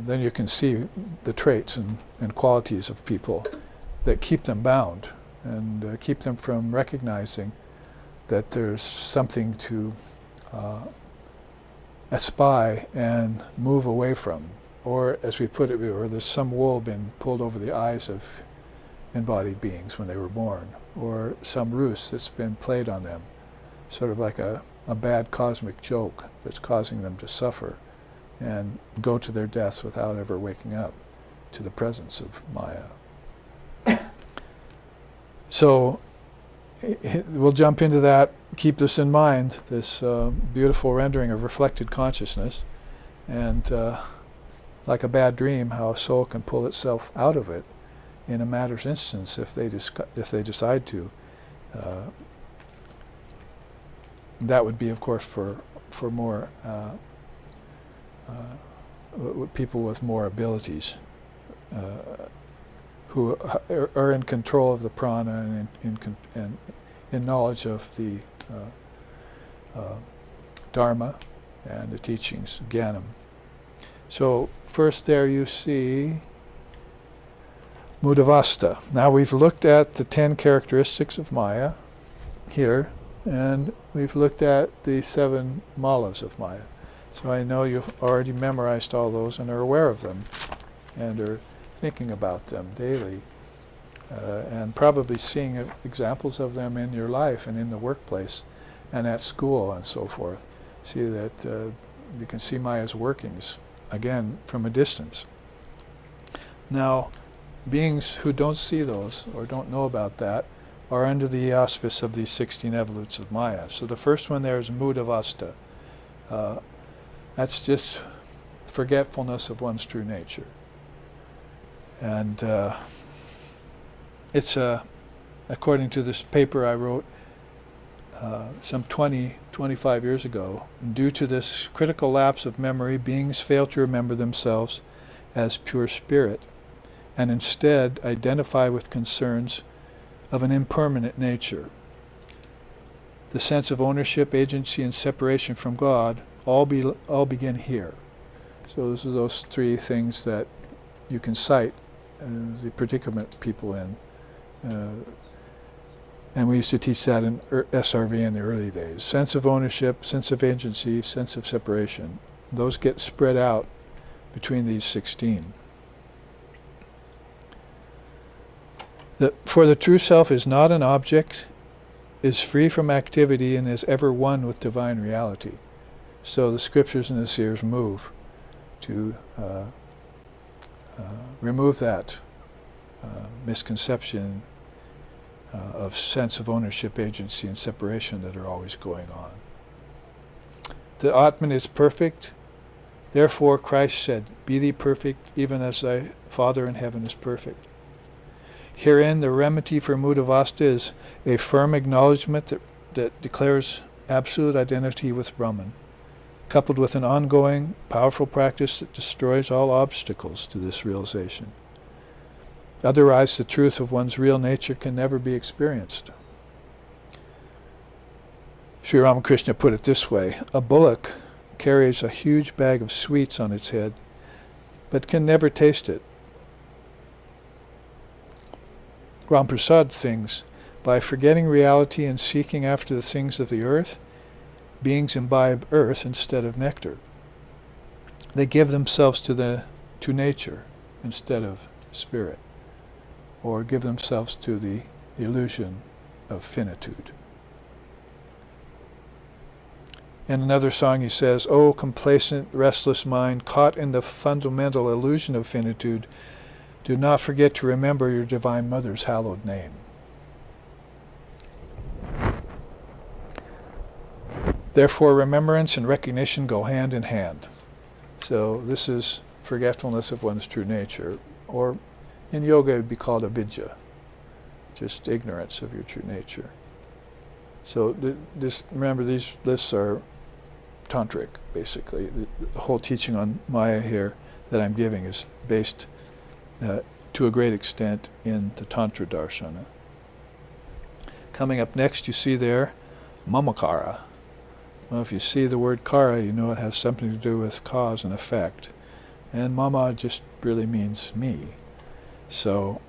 then you can see the traits and qualities of people that keep them bound and keep them from recognizing that there's something to espy and move away from. Or, as we put it, or there's some wool been pulled over the eyes of embodied beings when they were born, or some ruse that's been played on them, sort of like a bad cosmic joke that's causing them to suffer and go to their deaths without ever waking up to the presence of Maya. So we'll jump into that. Keep this in mind, this beautiful rendering of reflected consciousness, and like a bad dream, how a soul can pull itself out of it in a matter's instance if they decide to. That would be, of course, for more people with more abilities who are in control of the prana and in knowledge of the Dharma and the teachings, Jnanam. So first there you see Mudavasta. Now we've looked at the 10 characteristics of Maya here, and we've looked at the 7 malas of Maya. So I know you've already memorized all those and are aware of them and are thinking about them daily and probably seeing examples of them in your life and in the workplace and at school and so forth. See that you can see Maya's workings, again, from a distance. Now, beings who don't see those or don't know about that are under the auspice of these 16 evolutes of Maya. So the first one there is Mudavasta. That's just forgetfulness of one's true nature. And it's, according to this paper I wrote some 25 years ago, due to this critical lapse of memory, beings fail to remember themselves as pure spirit and instead identify with concerns of an impermanent nature. The sense of ownership, agency, and separation from God all begin here. So those are those 3 things that you can cite the predicament people in. And we used to teach that in SRV in the early days. Sense of ownership, sense of agency, sense of separation. Those get spread out between these 16. For the true self is not an object, is free from activity, and is ever one with divine reality. So the scriptures and the seers move to remove that misconception of sense of ownership, agency, and separation that are always going on. The Atman is perfect. Therefore Christ said, "Be thee perfect, even as thy Father in heaven is perfect." Herein the remedy for Mudavasta is a firm acknowledgement that declares absolute identity with Brahman, coupled with an ongoing, powerful practice that destroys all obstacles to this realization. Otherwise, the truth of one's real nature can never be experienced. Sri Ramakrishna put it this way: a bullock carries a huge bag of sweets on its head, but can never taste it. Ramprasad sings, by forgetting reality and seeking after the things of the earth, beings imbibe earth instead of nectar. They give themselves to nature instead of spirit, or give themselves to the illusion of finitude. In another song he says, "O complacent, restless mind, caught in the fundamental illusion of finitude, do not forget to remember your Divine Mother's hallowed name." Therefore, remembrance and recognition go hand in hand. So this is forgetfulness of one's true nature, or in yoga it would be called avidya, just ignorance of your true nature. So remember, these lists are tantric, basically. The whole teaching on Maya here that I'm giving is based to a great extent in the Tantra Darshana. Coming up next, you see there, Mamakara. Well, if you see the word kara, you know it has something to do with cause and effect. And mama just really means me. So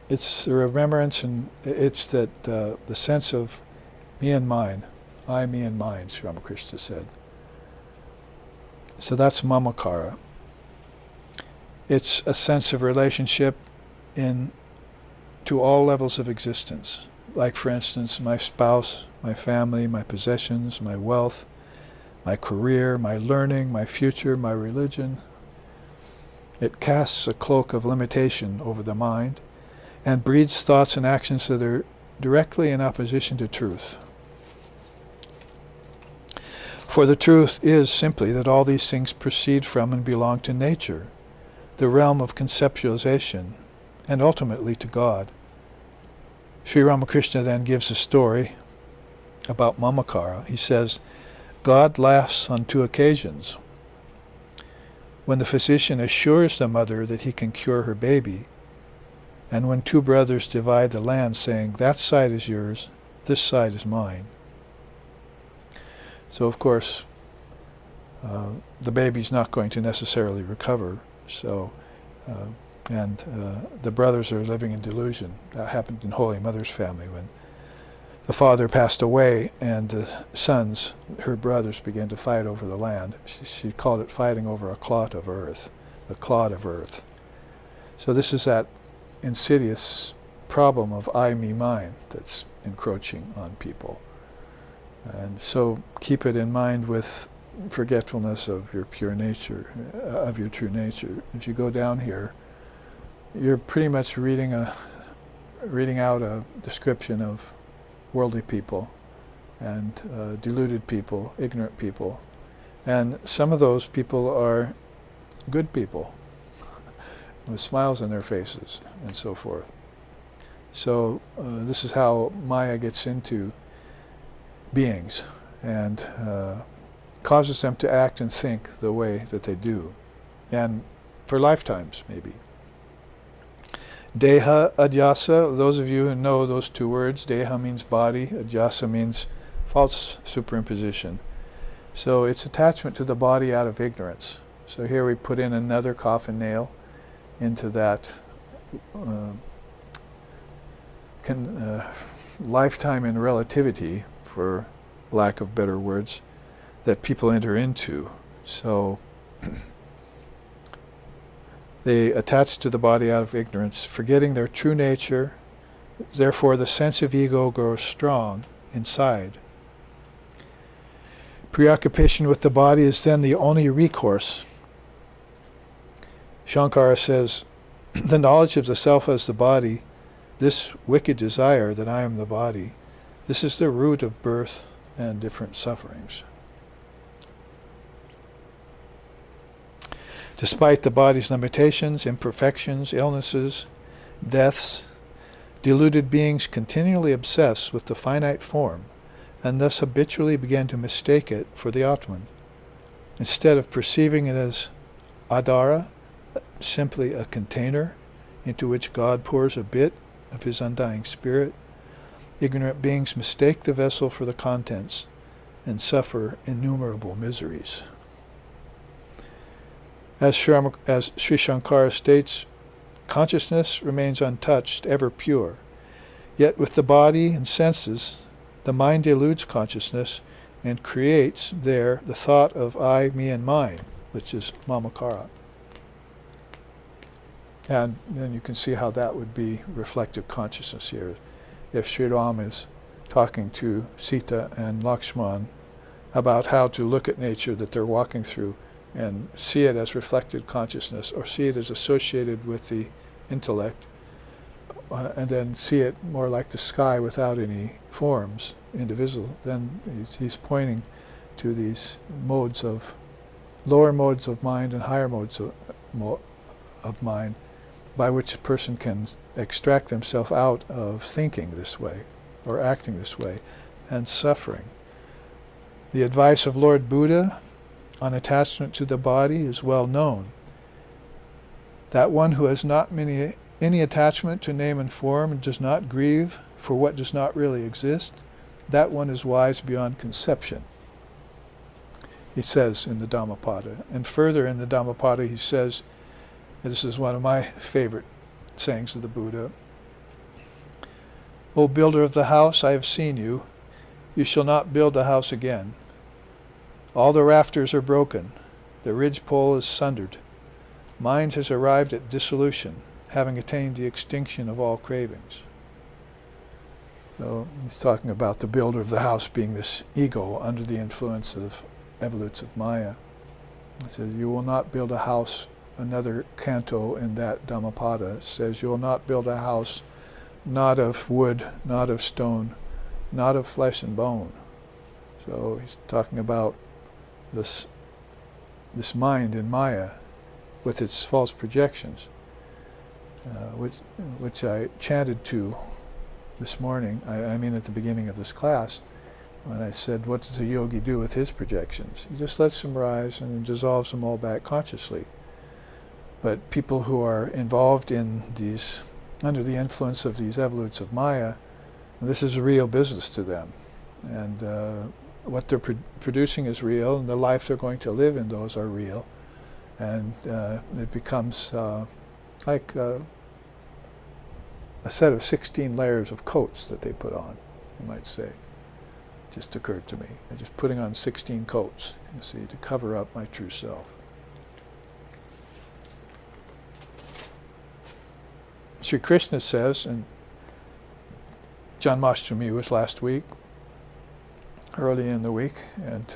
it's the remembrance, and it's that the sense of me and mine. I, me and mine, Sri Ramakrishna said. So that's mamakara. It's a sense of relationship to all levels of existence. Like, for instance, my spouse, my family, my possessions, my wealth, my career, my learning, my future, my religion. It casts a cloak of limitation over the mind and breeds thoughts and actions that are directly in opposition to truth. For the truth is simply that all these things proceed from and belong to nature, the realm of conceptualization, and ultimately to God. Sri Ramakrishna then gives a story about Mamakara. He says, God laughs on 2 occasions. When the physician assures the mother that he can cure her baby, and when 2 brothers divide the land, saying, that side is yours, this side is mine. So, of course, the baby's not going to necessarily recover. So, the brothers are living in delusion. That happened in Holy Mother's family when the father passed away and the sons, her brothers, began to fight over the land. She called it fighting over a clod of earth, a clod of earth. So this is that insidious problem of I, me, mine that's encroaching on people. And so keep it in mind with forgetfulness of your pure nature, of your true nature. If you go down here, you're pretty much reading out a description of worldly people and deluded people, ignorant people. And some of those people are good people with smiles on their faces and so forth. So this is how Maya gets into beings and causes them to act and think the way that they do, and for lifetimes maybe. Deha, adhyasa, those of you who know those 2 words, deha means body, adhyasa means false superimposition. So it's attachment to the body out of ignorance. So here we put in another coffin nail into that lifetime in relativity, for lack of better words, that people enter into. So they attach to the body out of ignorance, forgetting their true nature. Therefore, the sense of ego grows strong inside. Preoccupation with the body is then the only recourse. Shankara says, the knowledge of the self as the body, this wicked desire that I am the body, this is the root of birth and different sufferings. Despite the body's limitations, imperfections, illnesses, deaths, deluded beings continually obsess with the finite form and thus habitually begin to mistake it for the Atman. Instead of perceiving it as adhara, simply a container into which God pours a bit of his undying spirit, ignorant beings mistake the vessel for the contents and suffer innumerable miseries. As Sri Shankara states, consciousness remains untouched, ever pure. Yet with the body and senses, the mind deludes consciousness and creates there the thought of I, me, and mine, which is mamakara. And then you can see how that would be reflective consciousness here. If Sri Ram is talking to Sita and Lakshman about how to look at nature that they're walking through and see it as reflected consciousness, or see it as associated with the intellect, and then see it more like the sky without any forms, indivisible, then he's pointing to these modes of, lower modes of mind and higher modes of mind, by which a person can extract themselves out of thinking this way, or acting this way, and suffering. The advice of Lord Buddha on attachment to the body is well known. That one who has not any attachment to name and form and does not grieve for what does not really exist, that one is wise beyond conception, he says in the Dhammapada. And further in the Dhammapada he says, this is one of my favorite sayings of the Buddha, O builder of the house, I have seen you. You shall not build the house again. All the rafters are broken. The ridgepole is sundered. Mind has arrived at dissolution, having attained the extinction of all cravings. So he's talking about the builder of the house being this ego under the influence of evolutes of Maya. He says, you will not build a house. Another canto in that Dhammapada says, you will not build a house not of wood, not of stone, not of flesh and bone. So he's talking about this mind in Maya with its false projections, which I chanted to this morning, I mean at the beginning of this class, when I said, what does a yogi do with his projections? He just lets them rise and dissolves them all back consciously. But people who are involved in these, under the influence of these evolutes of Maya, this is a real business to them. And what they're producing is real, and the life they're going to live in those are real. And it becomes like a set of 16 layers of coats that they put on, you might say. Just occurred to me. They're just putting on 16 coats, you see, to cover up my true self. Sri Krishna says, and Janmashtami was last week, early in the week, and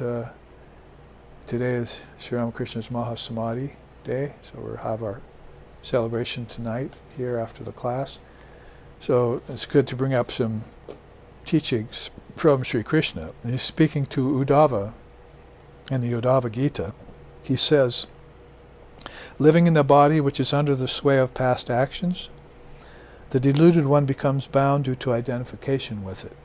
today is Sri Ramakrishna's Mahasamadhi day, so we'll have our celebration tonight here after the class. So it's good to bring up some teachings from Sri Krishna. He's speaking to Uddhava in the Uddhava Gita. He says, living in the body which is under the sway of past actions, the deluded one becomes bound due to identification with it.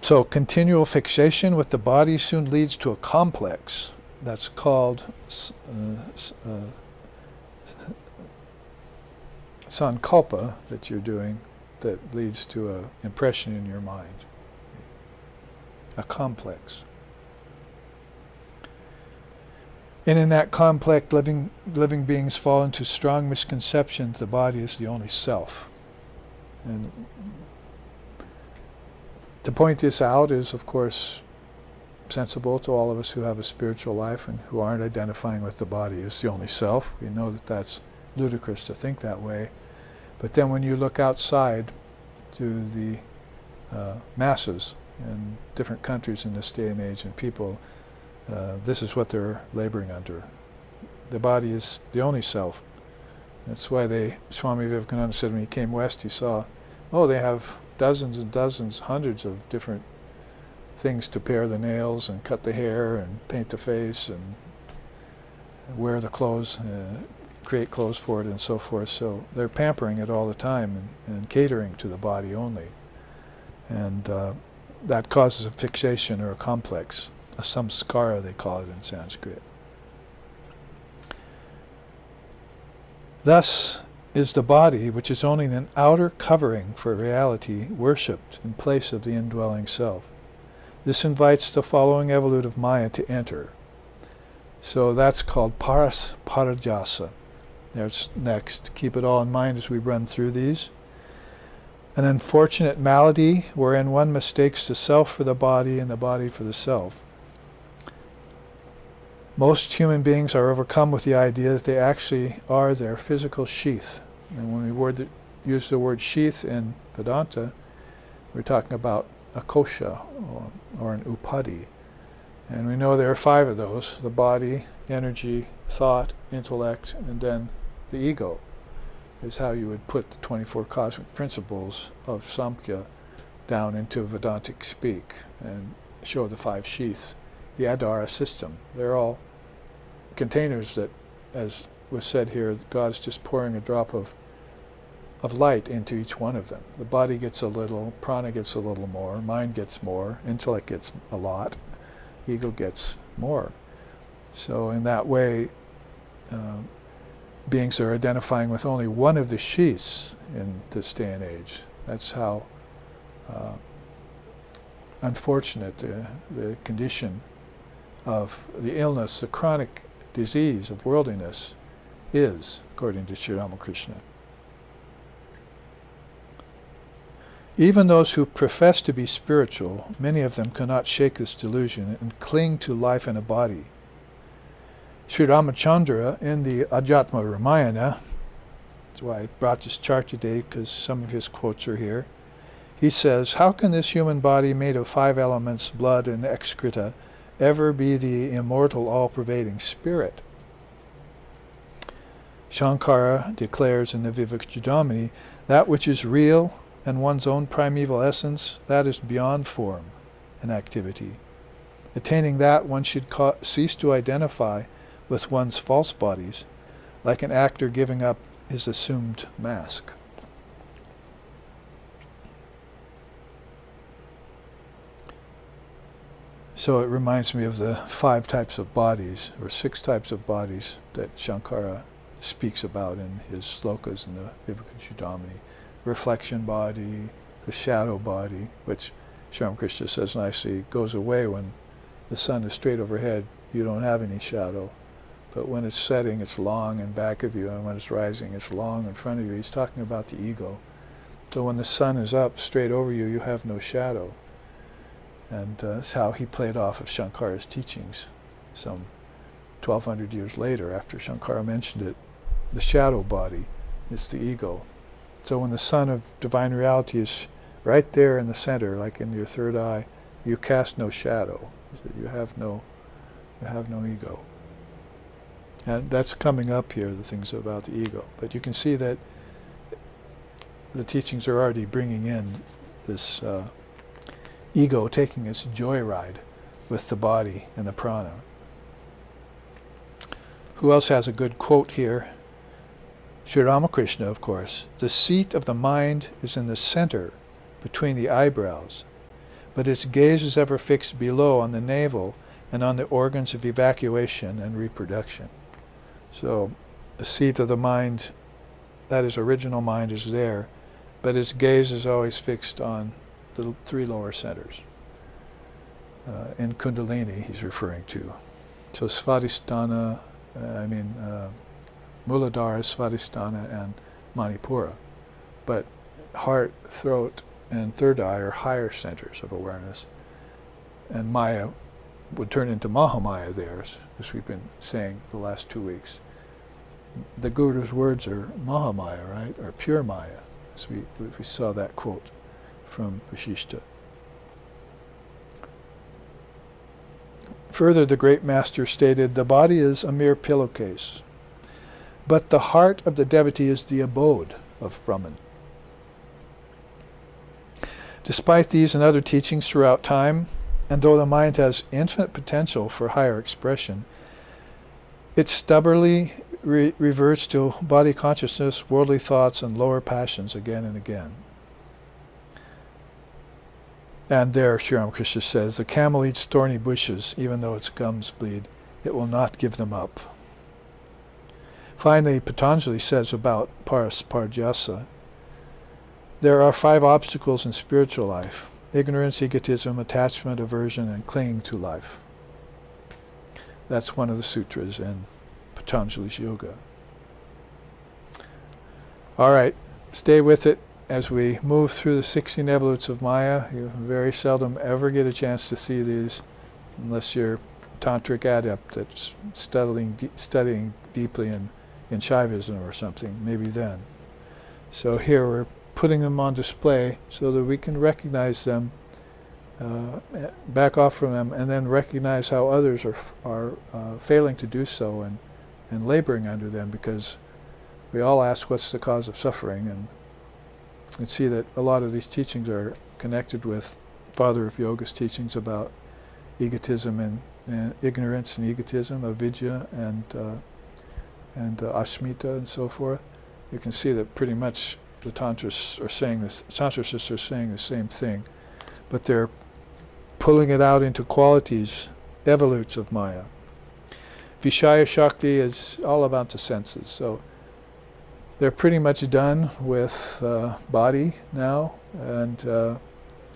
So continual fixation with the body soon leads to a complex that's called sankalpa that you're doing, that leads to an impression in your mind. A complex. And in that complex, living beings fall into strong misconceptions the body is the only self. And to point this out is, of course, sensible to all of us who have a spiritual life and who aren't identifying with the body as the only self. We know that that's ludicrous to think that way. But then when you look outside to the masses in different countries in this day and age, and people, this is what they're laboring under. The body is the only self. That's why Swami Vivekananda said when he came west, he saw, they have dozens and dozens, hundreds of different things to pare the nails and cut the hair and paint the face and wear the clothes, create clothes for it and so forth. So they're pampering it all the time and catering to the body only. And that causes a fixation or a complex, a samskara they call it in Sanskrit. Thus is the body, which is only an outer covering for reality, worshipped in place of the indwelling self. This invites the following evolute of Maya to enter. So that's called paras parajasa. There's next. Keep it all in mind as we run through these. An unfortunate malady wherein one mistakes the self for the body and the body for the self. Most human beings are overcome with the idea that they actually are their physical sheath. And when we use the word sheath in Vedanta, we're talking about a kosha or an upadi. And we know there are 5 of those: the body, energy, thought, intellect, and then the ego is how you would put the 24 cosmic principles of Samkhya down into Vedantic speak and show the 5 sheaths, the Adhara system. They're all containers that, as was said here, God is just pouring a drop of light into each one of them. The body gets a little, prana gets a little more, mind gets more, intellect gets a lot, ego gets more. So in that way, beings are identifying with only one of the sheaths in this day and age. That's how unfortunate the condition of the illness, the chronic disease of worldliness is, according to Sri Ramakrishna. Even those who profess to be spiritual, many of them cannot shake this delusion and cling to life in a body. Sri Ramachandra, in the Adhyatma Ramayana, that's why I brought this chart today, because some of his quotes are here, he says, "How can this human body made of 5 elements, blood and excreta, ever be the immortal, all-pervading spirit?" Shankara declares in the Vivekachudamani, that which is real and one's own primeval essence, that is beyond form and activity. Attaining that, one should cease to identify with one's false bodies, like an actor giving up his assumed mask. So it reminds me of the 5 types of bodies, or 6 types of bodies, that Shankara speaks about in his slokas in the Vivekachudamani. Reflection body, the shadow body, which Sri Ramakrishna says nicely, goes away when the sun is straight overhead, you don't have any shadow. But when it's setting, it's long in back of you, and when it's rising, it's long in front of you. He's talking about the ego. So when the sun is up straight over you, you have no shadow. And that's how he played off of Shankara's teachings some 1,200 years later, after Shankara mentioned it. The shadow body is the ego. So when the sun of divine reality is right there in the center, like in your third eye, you cast no shadow. You have no ego. And that's coming up here, the things about the ego. But you can see that the teachings are already bringing in this ego taking its joyride with the body and the prana. Who else has a good quote here? Sri Ramakrishna, of course. "The seat of the mind is in the center, between the eyebrows, but its gaze is ever fixed below on the navel and on the organs of evacuation and reproduction." So the seat of the mind, that is original mind, is there, but its gaze is always fixed on the 3 lower centers. In Kundalini, he's referring to. So Svadhisthana, Muladhara, Svadhisthana, and Manipura. But heart, throat, and third eye are higher centers of awareness. And Maya would turn into Mahamaya there, as we've been saying the last 2 weeks. The Guru's words are Mahamaya, right? Or pure Maya, as we saw that quote from Vashishta. Further, the great master stated, "The body is a mere pillowcase, but the heart of the devotee is the abode of Brahman." Despite these and other teachings throughout time, and though the mind has infinite potential for higher expression, it stubbornly reverts to body consciousness, worldly thoughts, and lower passions again and again. And there, Sri Ramakrishna says, "The camel eats thorny bushes, even though its gums bleed. It will not give them up." Finally, Patanjali says about parasparjasa, there are 5 obstacles in spiritual life: ignorance, egotism, attachment, aversion, and clinging to life. That's one of the sutras in Patanjali's Yoga. All right, stay with it as we move through the 16 Evolutes of Maya. You very seldom ever get a chance to see these unless you're a tantric adept that's studying deeply in Shaivism or something, maybe then. So here we're putting them on display so that we can recognize them, back off from them, and then recognize how others are failing to do so and laboring under them, because we all ask what's the cause of suffering, and you can see that a lot of these teachings are connected with Father of Yoga's teachings about egotism and ignorance and egotism, avidya and asmita and so forth. You can see that pretty much the Tantras are saying this, Tantrasists are saying the same thing, but they're pulling it out into qualities, evolutes of Maya. Vishaya Shakti is all about the senses, so they're pretty much done with body now, and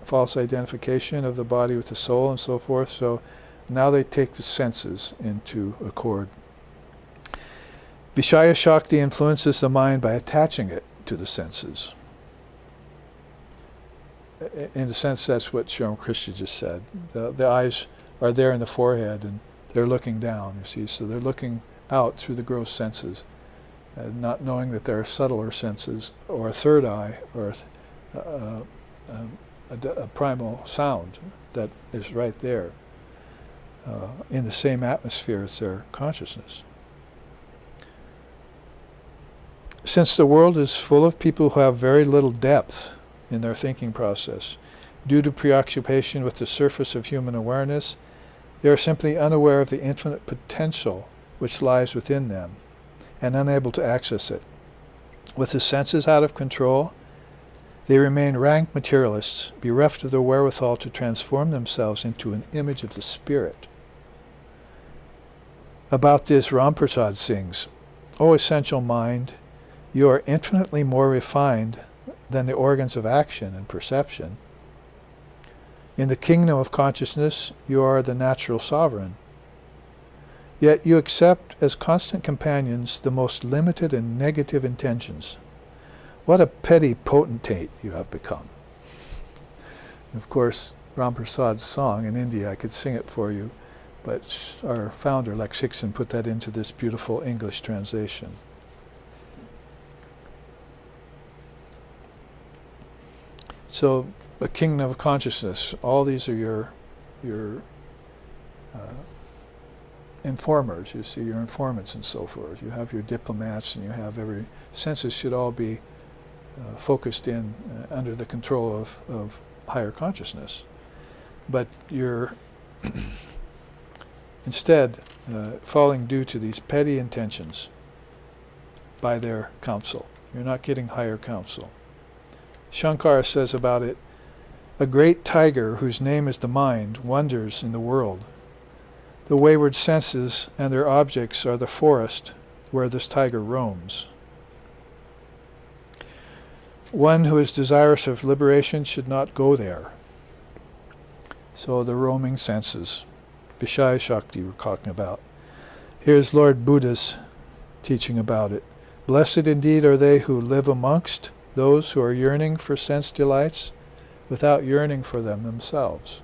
false identification of the body with the soul and so forth, so now they take the senses into accord. Vishaya Shakti influences the mind by attaching it to the senses. In a sense, that's what Sri Krishna just said. The eyes are there in the forehead, and they're looking down, you see, so they're looking out through the gross senses, not knowing that there are subtler senses, or a third eye, or a primal sound that is right there in the same atmosphere as their consciousness. Since the world is full of people who have very little depth in their thinking process, due to preoccupation with the surface of human awareness, they are simply unaware of the infinite potential which lies within them, and unable to access it. With the senses out of control, they remain rank materialists, bereft of the wherewithal to transform themselves into an image of the spirit. About this, Ramprasad sings, "O essential mind, you are infinitely more refined than the organs of action and perception. In the kingdom of consciousness, you are the natural sovereign. Yet you accept as constant companions the most limited and negative intentions. What a petty potentate you have become." Of course, Ramprasad's song in India, I could sing it for you, but our founder, Lex Hickson, put that into this beautiful English translation. So, the kingdom of consciousness, all these are your informers, you see, your informants and so forth. You have your diplomats, and you have every senses should all be focused in under the control of higher consciousness. But you're instead falling due to these petty intentions by their counsel. You're not getting higher counsel. Shankara says about it, "A great tiger whose name is the mind wanders in the world. The wayward senses and their objects are the forest where this tiger roams. One who is desirous of liberation should not go there." So the roaming senses, Vishaya Shakti we're talking about. Here's Lord Buddha's teaching about it. "Blessed indeed are they who live amongst those who are yearning for sense delights without yearning for them themselves."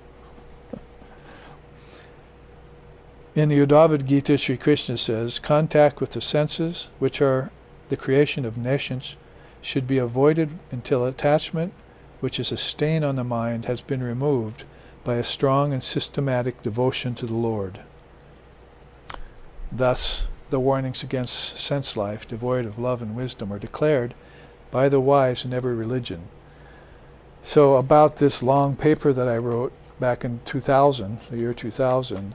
In the Uddhava Gita, Sri Krishna says, "Contact with the senses, which are the creation of nations, should be avoided until attachment, which is a stain on the mind, has been removed by a strong and systematic devotion to the Lord." Thus, the warnings against sense life, devoid of love and wisdom, are declared by the wise in every religion. So about this long paper that I wrote back in 2000, the year 2000,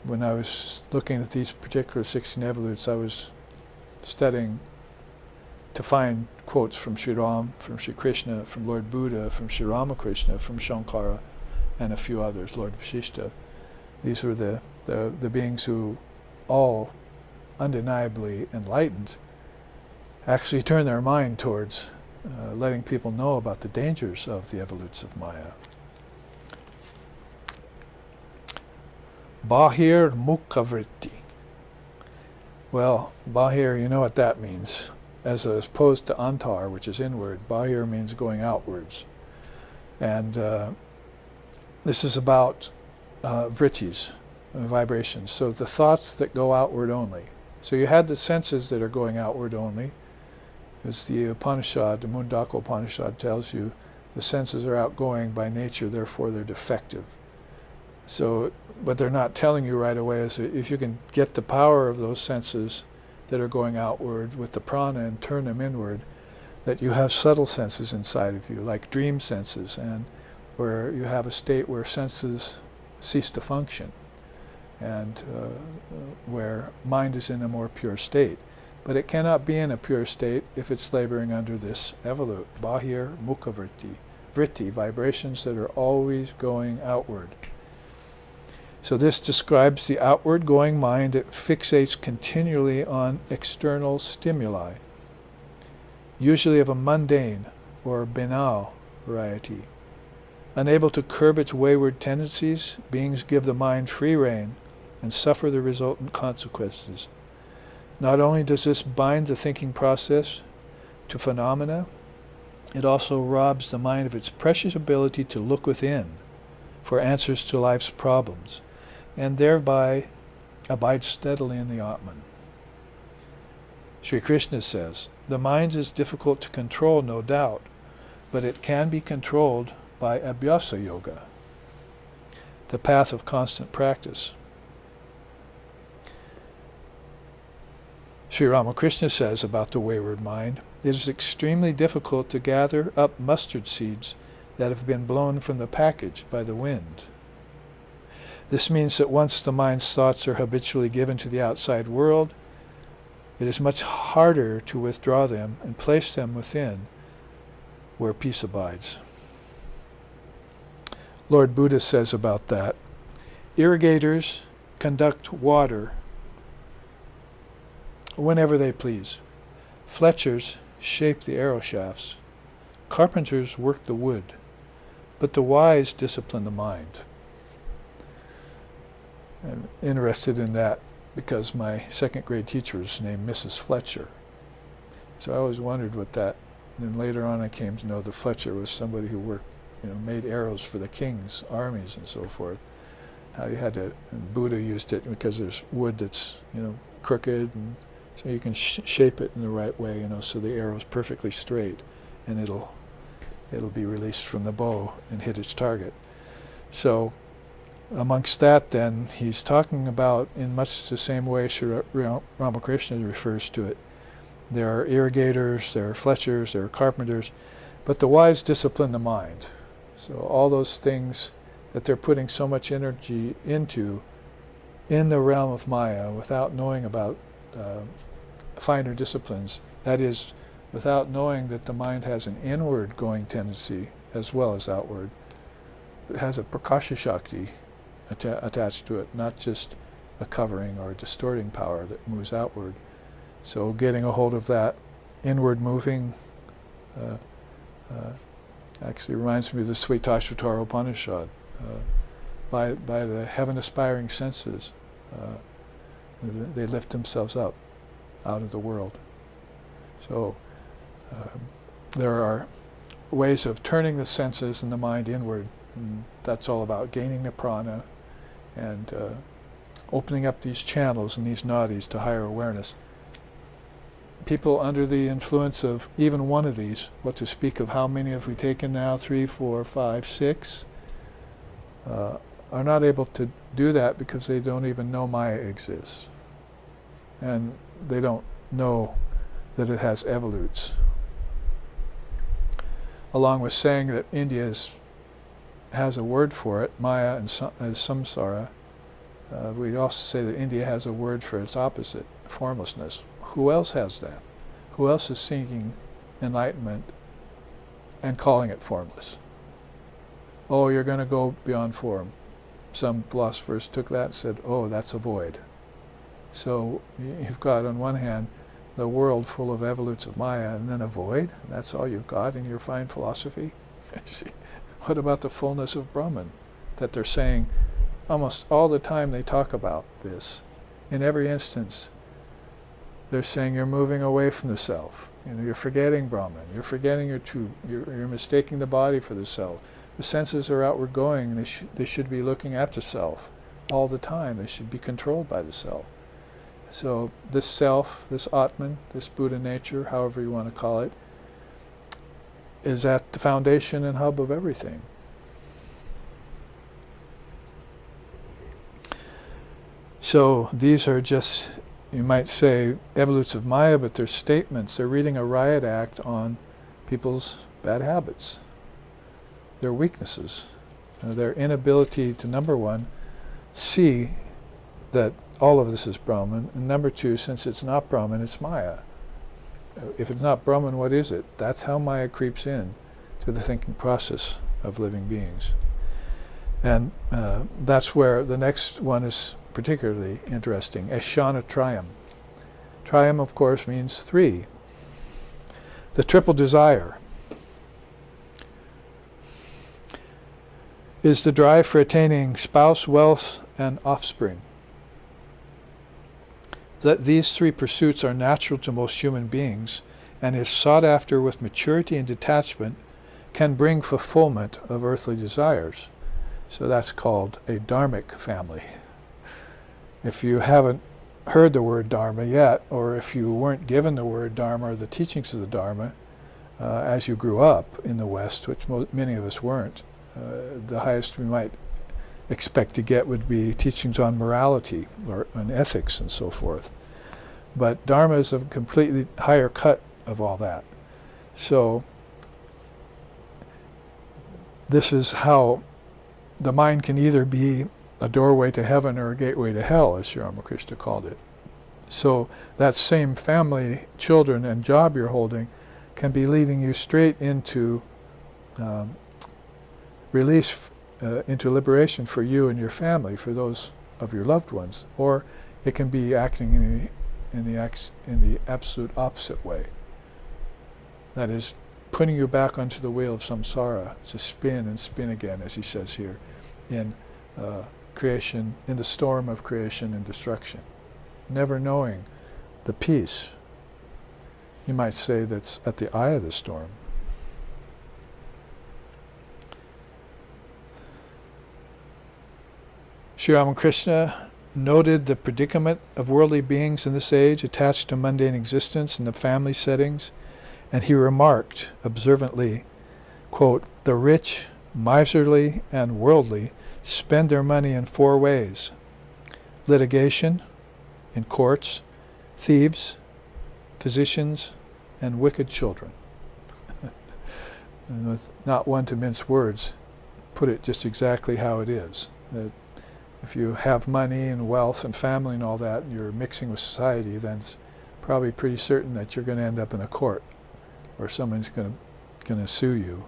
when I was looking at these particular 16 evolutes, I was studying to find quotes from Sri Ram, from Sri Krishna, from Lord Buddha, from Sri Ramakrishna, from Shankara, and a few others, Lord Vashishta. These were the beings who, all undeniably enlightened, actually turn their mind towards letting people know about the dangers of the evolutes of Maya. Bahir Mukhavritti. Well, Bahir, you know what that means. As opposed to Antar, which is inward, Bahir means going outwards. And this is about vrittis, vibrations. So the thoughts that go outward only. So you had the senses that are going outward only. As the Upanishad, the Mundaka Upanishad tells you, the senses are outgoing by nature, therefore they're defective. So what they're not telling you right away is that if you can get the power of those senses that are going outward with the prana and turn them inward, that you have subtle senses inside of you, like dream senses, and where you have a state where senses cease to function, and where mind is in a more pure state. But it cannot be in a pure state if it's laboring under this evolute, bahir mukha vritti, vibrations that are always going outward. So this describes the outward going mind that fixates continually on external stimuli, usually of a mundane or banal variety. Unable to curb its wayward tendencies, beings give the mind free rein and suffer the resultant consequences. Not only does this bind the thinking process to phenomena, it also robs the mind of its precious ability to look within for answers to life's problems, and thereby abide steadily in the Atman. Sri Krishna says, the mind is difficult to control, no doubt, but it can be controlled by Abhyasa Yoga, the path of constant practice. Sri Ramakrishna says about the wayward mind, it is extremely difficult to gather up mustard seeds that have been blown from the package by the wind. This means that once the mind's thoughts are habitually given to the outside world, it is much harder to withdraw them and place them within, where peace abides. Lord Buddha says about that, irrigators conduct water whenever they please. Fletchers shape the arrow shafts. Carpenters work the wood. But the wise discipline the mind. I'm interested in that because my second grade teacher was named Mrs. Fletcher. So I always wondered what that, and later on I came to know that Fletcher was somebody who worked, made arrows for the king's armies and so forth. How you had to, and Buddha used it because there's wood that's, crooked, and so you can shape it in the right way, so the arrow's perfectly straight, and it'll be released from the bow and hit its target. So amongst that, then, he's talking about, in much the same way Sri Ramakrishna refers to it, there are irrigators, there are fletchers, there are carpenters, but the wise discipline the mind. So all those things that they're putting so much energy into in the realm of Maya without knowing about finer disciplines, that is, without knowing that the mind has an inward going tendency as well as outward. It has a prakasha shakti attached to it, not just a covering or a distorting power that moves outward. So getting a hold of that inward moving actually reminds me of the Svetashvatara Upanishad. By the heaven-aspiring senses, they lift themselves up out of the world. So there are ways of turning the senses and the mind inward, and that's all about gaining the prana and opening up these channels and these nadis to higher awareness. People under the influence of even one of these, what to speak of how many have we taken now, 3, 4, 5, 6, are not able to do that because they don't even know Maya exists. And they don't know that it has evolutes. Along with saying that India has a word for it, Maya and samsara, we also say that India has a word for its opposite, formlessness. Who else has that? Who else is seeking enlightenment and calling it formless? Oh, you're going to go beyond form. Some philosophers took that and said, oh, that's a void. So you've got, on one hand, the world full of evolutes of Maya, and then a void. That's all you've got in your fine philosophy. See, what about the fullness of Brahman? That they're saying almost all the time they talk about this. In every instance, they're saying you're moving away from the self. You're forgetting Brahman. You're forgetting your truth. You're mistaking the body for the self. The senses are outward going. They should be looking at the self all the time. They should be controlled by the self. So this self, this Atman, this Buddha nature, however you want to call it, is at the foundation and hub of everything. So these are just, you might say, evolutes of Maya, but they're statements. They're reading a riot act on people's bad habits, their weaknesses, their inability to, number one, see that all of this is Brahman, and number two, since it's not Brahman, it's Maya. If it's not Brahman, what is it? That's how Maya creeps in to the thinking process of living beings. And that's where the next one is particularly interesting, Eshana Trayam. Trayam, of course, means three. The triple desire is the drive for attaining spouse, wealth, and offspring. That these three pursuits are natural to most human beings, and if sought after with maturity and detachment, can bring fulfillment of earthly desires. So that's called a dharmic family. If you haven't heard the word Dharma yet, or if you weren't given the word Dharma or the teachings of the Dharma as you grew up in the West, which many of us weren't, the highest we might expect to get would be teachings on morality or on ethics and so forth. But Dharma is a completely higher cut of all that. So this is how the mind can either be a doorway to heaven or a gateway to hell, as Sri Ramakrishna called it. So that same family, children, and job you're holding can be leading you straight into release, into liberation for you and your family, for those of your loved ones, or it can be acting in the absolute opposite way. That is, putting you back onto the wheel of samsara, to spin and spin again, as he says here, in creation, in the storm of creation and destruction, never knowing the peace, you might say, that's at the eye of the storm. Sri Ramakrishna noted the predicament of worldly beings in this age attached to mundane existence in the family settings, and he remarked observantly, quote, "The rich, miserly, and worldly spend their money in four ways: litigation, in courts, thieves, physicians, and wicked children." And with not one to mince words, put it just exactly how it is. That if you have money and wealth and family and all that, and you're mixing with society, then it's probably pretty certain that you're going to end up in a court, or someone's going to sue you.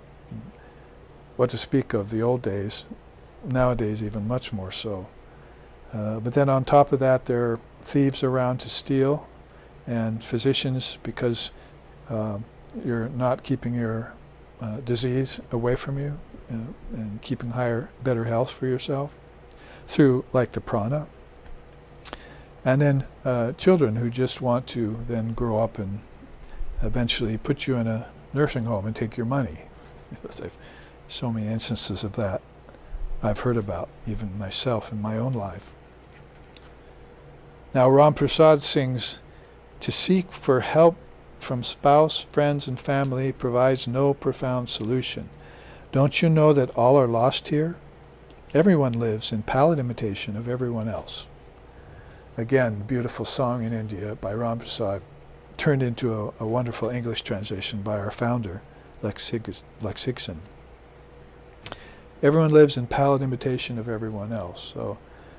What to speak of the old days, nowadays even much more so. But then on top of that, there are thieves around to steal, and physicians, because you're not keeping your disease away from you, and keeping better health for yourself through, like, the prana. And then children who just want to then grow up and eventually put you in a nursing home and take your money. So many instances of that I've heard about, even myself in my own life. Now Ram Prasad sings, "To seek for help from spouse, friends, and family provides no profound solution. Don't you know that all are lost here? Everyone lives in pallid imitation of everyone else." Again, beautiful song in India by Ram Prasad, turned into a wonderful English translation by our founder, Lex Higson. Everyone lives in pallid imitation of everyone else. So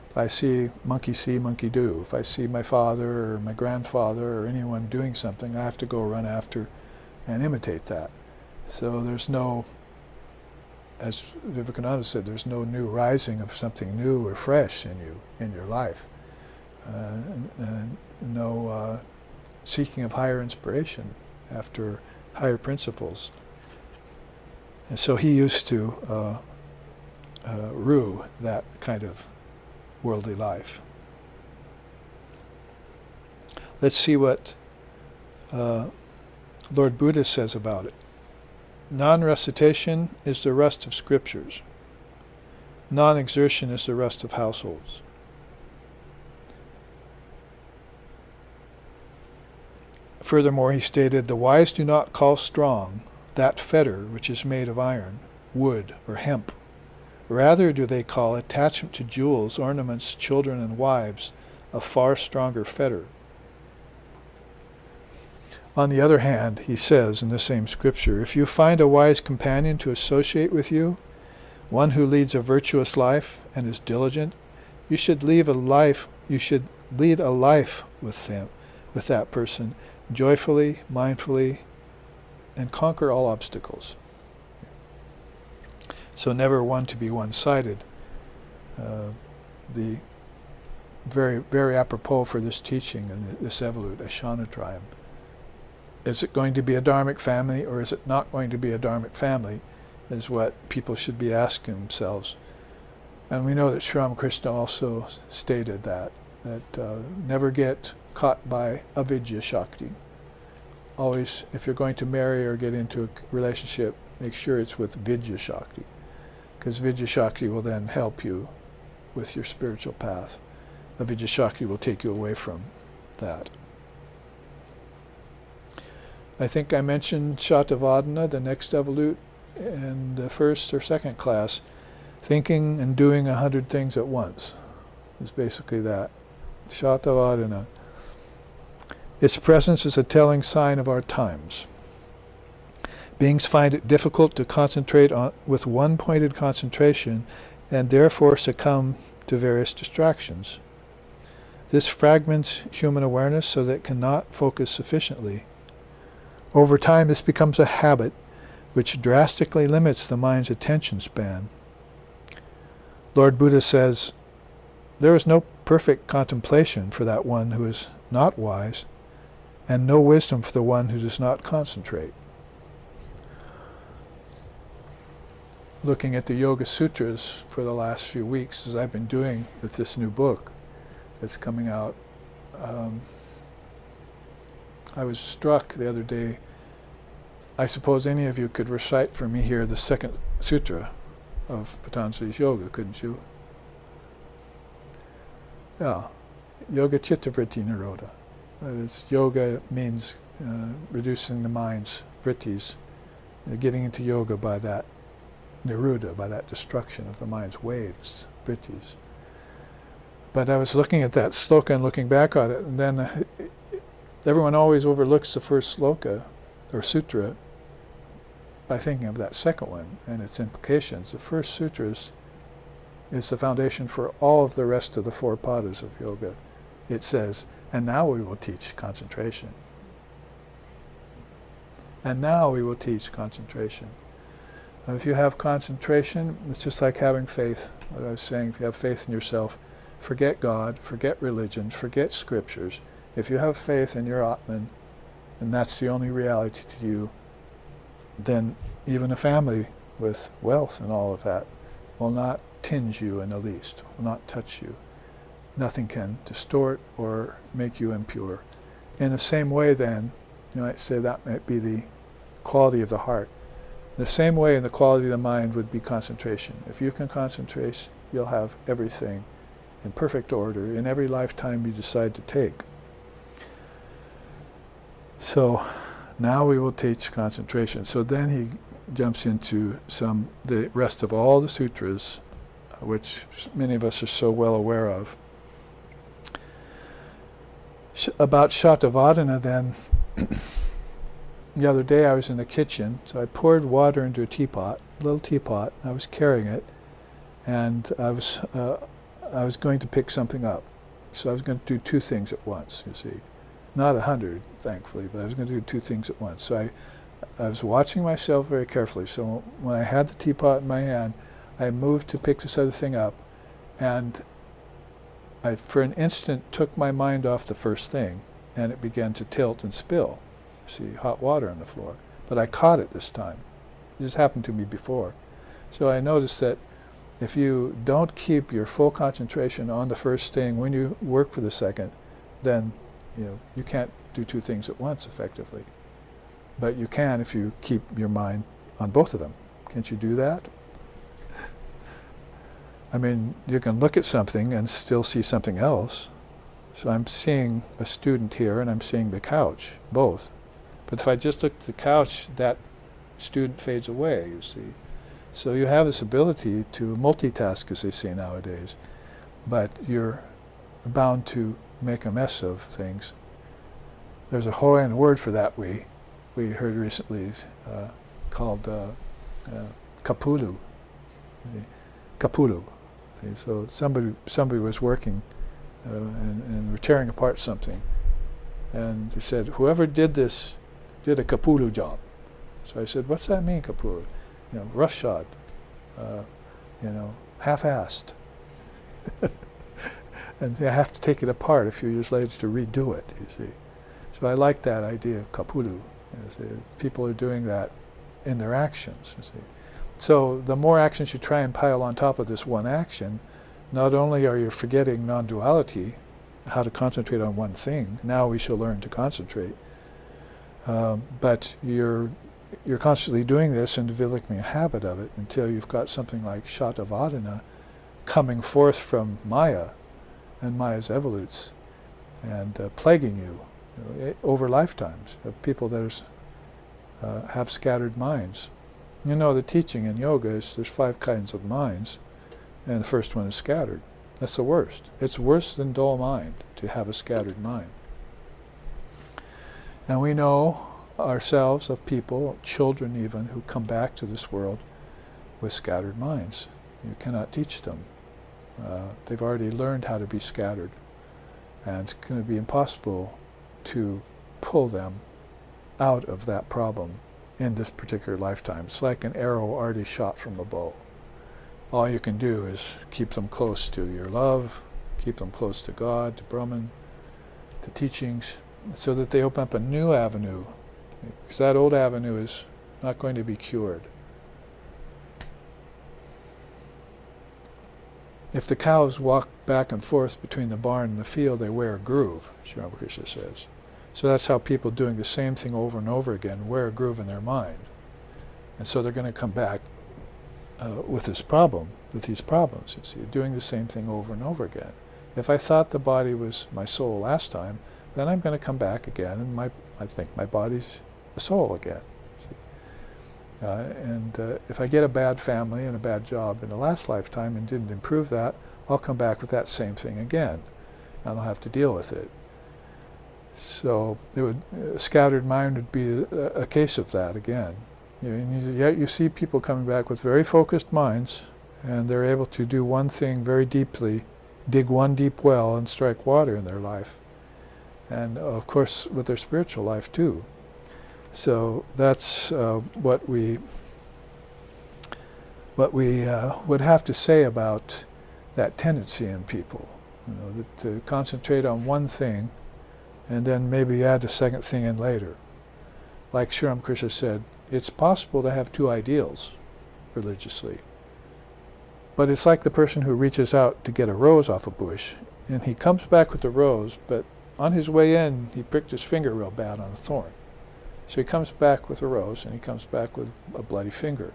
if I see, monkey do. If I see my father or my grandfather or anyone doing something, I have to go run after and imitate that. So there's no, as Vivekananda said, there's no new rising of something new or fresh in you, in your life. No seeking of higher inspiration after higher principles. And so he used to rue that kind of worldly life. Let's see what Lord Buddha says about it. Non-recitation is the rust of scriptures. Non-exertion is the rust of households. Furthermore, he stated, the wise do not call strong that fetter which is made of iron, wood, or hemp. Rather do they call attachment to jewels, ornaments, children, and wives a far stronger fetter. On the other hand, he says in the same scripture, if you find a wise companion to associate with you, one who leads a virtuous life and is diligent, you should lead a life with them, with that person, joyfully, mindfully, and conquer all obstacles. So never one to be one-sided. The very, very apropos for this teaching and this evolute, Ashana tribe. Is it going to be a dharmic family or is it not going to be a dharmic family, is what people should be asking themselves. And we know that Sri Ramakrishna also stated that never get caught by avidya shakti. Always, if you're going to marry or get into a relationship, make sure it's with vidya shakti, because vidya shakti will then help you with your spiritual path. Avidya shakti will take you away from that. I think I mentioned Shatavadana, the next evolute, in the first or second class. Thinking and doing 100 things at once is basically that. Shatavadana. Its presence is a telling sign of our times. Beings find it difficult to concentrate with one-pointed concentration and therefore succumb to various distractions. This fragments human awareness so that it cannot focus sufficiently. Over time, this becomes a habit which drastically limits the mind's attention span. Lord Buddha says, there is no perfect contemplation for that one who is not wise, and no wisdom for the one who does not concentrate. Looking at the Yoga Sutras for the last few weeks, as I've been doing with this new book that's coming out, I was struck the other day. I suppose any of you could recite for me here the second sutra of Patanjali's Yoga, couldn't you? Yeah. Yoga Chitta Vritti Nirodha. That is, yoga means reducing the mind's vrittis, getting into yoga by that nirodha, by that destruction of the mind's waves, vrittis. But I was looking at that sloka and looking back on it, and then everyone always overlooks the first sloka, or sutra, by thinking of that second one and its implications. The first sutra is the foundation for all of the rest of the four padas of yoga. It says, and now we will teach concentration. And now we will teach concentration. If you have concentration, it's just like having faith. What I was saying, if you have faith in yourself, forget God, forget religion, forget scriptures. If you have faith in your Atman, and that's the only reality to you, then even a family with wealth and all of that will not tinge you in the least, will not touch you. Nothing can distort or make you impure. In the same way then, you might say that might be the quality of the heart. The same way in the quality of the mind would be concentration. If you can concentrate, you'll have everything in perfect order in every lifetime you decide to take. So now we will teach concentration. So then he jumps into the rest of all the sutras, which many of us are so well aware of. About Shatavadana then, the other day I was in the kitchen, so I poured water into a little teapot, I was carrying it, and I was going to pick something up. So I was going to do two things at once, you see. Not 100, thankfully, but I was going to do two things at once. So I was watching myself very carefully. So when I had the teapot in my hand, I moved to pick this other thing up, and I, for an instant, took my mind off the first thing, and it began to tilt and spill. See, hot water on the floor. But I caught it this time. This happened to me before. So I noticed that if you don't keep your full concentration on the first thing when you work for the second, then you can't do two things at once effectively. But you can if you keep your mind on both of them. Can't you do that? I mean, you can look at something and still see something else. So I'm seeing a student here and I'm seeing the couch, both. But if I just look at the couch, that student fades away, you see. So you have this ability to multitask, as they say nowadays, but you're bound to make a mess of things. There's a Hawaiian word for that we heard recently called kapulu. Kapulu. So somebody was working and were tearing apart something, and they said, whoever did this did a kapulu job. So I said, what's that mean, kapulu? Roughshod, half-assed. And I have to take it apart a few years later to redo it, you see. So I like that idea of kapulu. People are doing that in their actions, you see. So the more actions you try and pile on top of this one action, not only are you forgetting non-duality, how to concentrate on one thing, now we shall learn to concentrate, but you're constantly doing this and developing a habit of it until you've got something like Shatavadana coming forth from Maya and Maya's evolutes and plaguing you, over lifetimes of people that have scattered minds. The teaching in yoga is there's 5 kinds of minds, and the first one is scattered. That's the worst. It's worse than dull mind to have a scattered mind. And we know ourselves of people, children even, who come back to this world with scattered minds. You cannot teach them. They've already learned how to be scattered, and it's going to be impossible to pull them out of that problem in this particular lifetime. It's like an arrow already shot from a bow. All you can do is keep them close to your love, keep them close to God, to Brahman, to teachings, so that they open up a new avenue, because that old avenue is not going to be cured. If the cows walk back and forth between the barn and the field, they wear a groove, Sri Ramakrishna says. So that's how people doing the same thing over and over again wear a groove in their mind. And so they're going to come back with these problems, you see, doing the same thing over and over again. If I thought the body was my soul last time, then I'm going to come back again, and I think my body's a soul again. If I get a bad family and a bad job in the last lifetime and didn't improve that, I'll come back with that same thing again, and I'll have to deal with it. So a scattered mind would be a case of that again. Yet you see people coming back with very focused minds, and they're able to do one thing very deeply, dig one deep well and strike water in their life. And of course with their spiritual life too. So that's what we would have to say about that tendency in people. That to concentrate on one thing and then maybe add a second thing in later. Like Sri Ramakrishna said, it's possible to have 2 ideals religiously. But it's like the person who reaches out to get a rose off a bush, and he comes back with the rose, but on his way in, he pricked his finger real bad on a thorn. So he comes back with a rose, and he comes back with a bloody finger.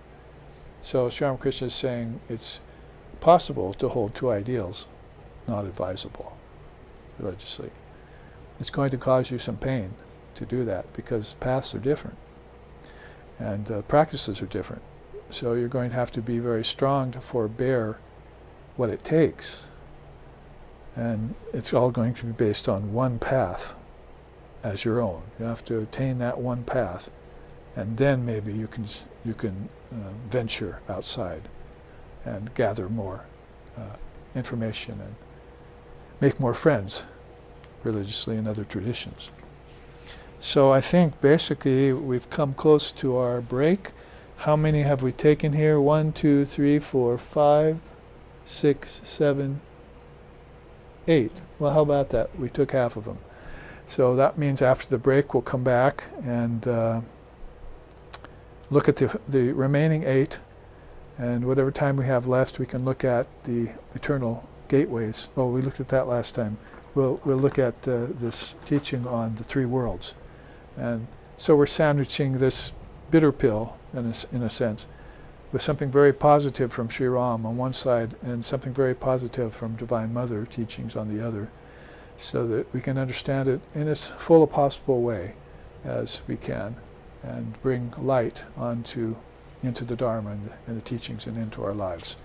So Sri Ramakrishna is saying it's possible to hold 2 ideals, not advisable religiously. It's going to cause you some pain to do that, because paths are different, and practices are different. So you're going to have to be very strong to forbear what it takes. And it's all going to be based on one path as your own. You have to attain that one path, and then maybe you can venture outside and gather more information and make more friends religiously in other traditions. So I think basically we've come close to our break. How many have we taken here? 1, 2, 3, 4, 5, 6, 7, 8. Well, how about that? We took half of them. So that means after the break we'll come back and look at the remaining 8, and whatever time we have left we can look at the eternal gateways. Oh, we looked at that last time. We'll look at this teaching on the 3 worlds. And so we're sandwiching this bitter pill, in a sense, with something very positive from Sri Ram on one side and something very positive from Divine Mother teachings on the other. so that we can understand it in its fullest possible way as we can, and bring light into the Dharma and the teachings and into our lives.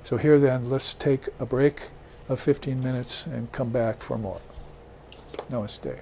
So here then, let's take a break of 15 minutes and come back for more. Namaste.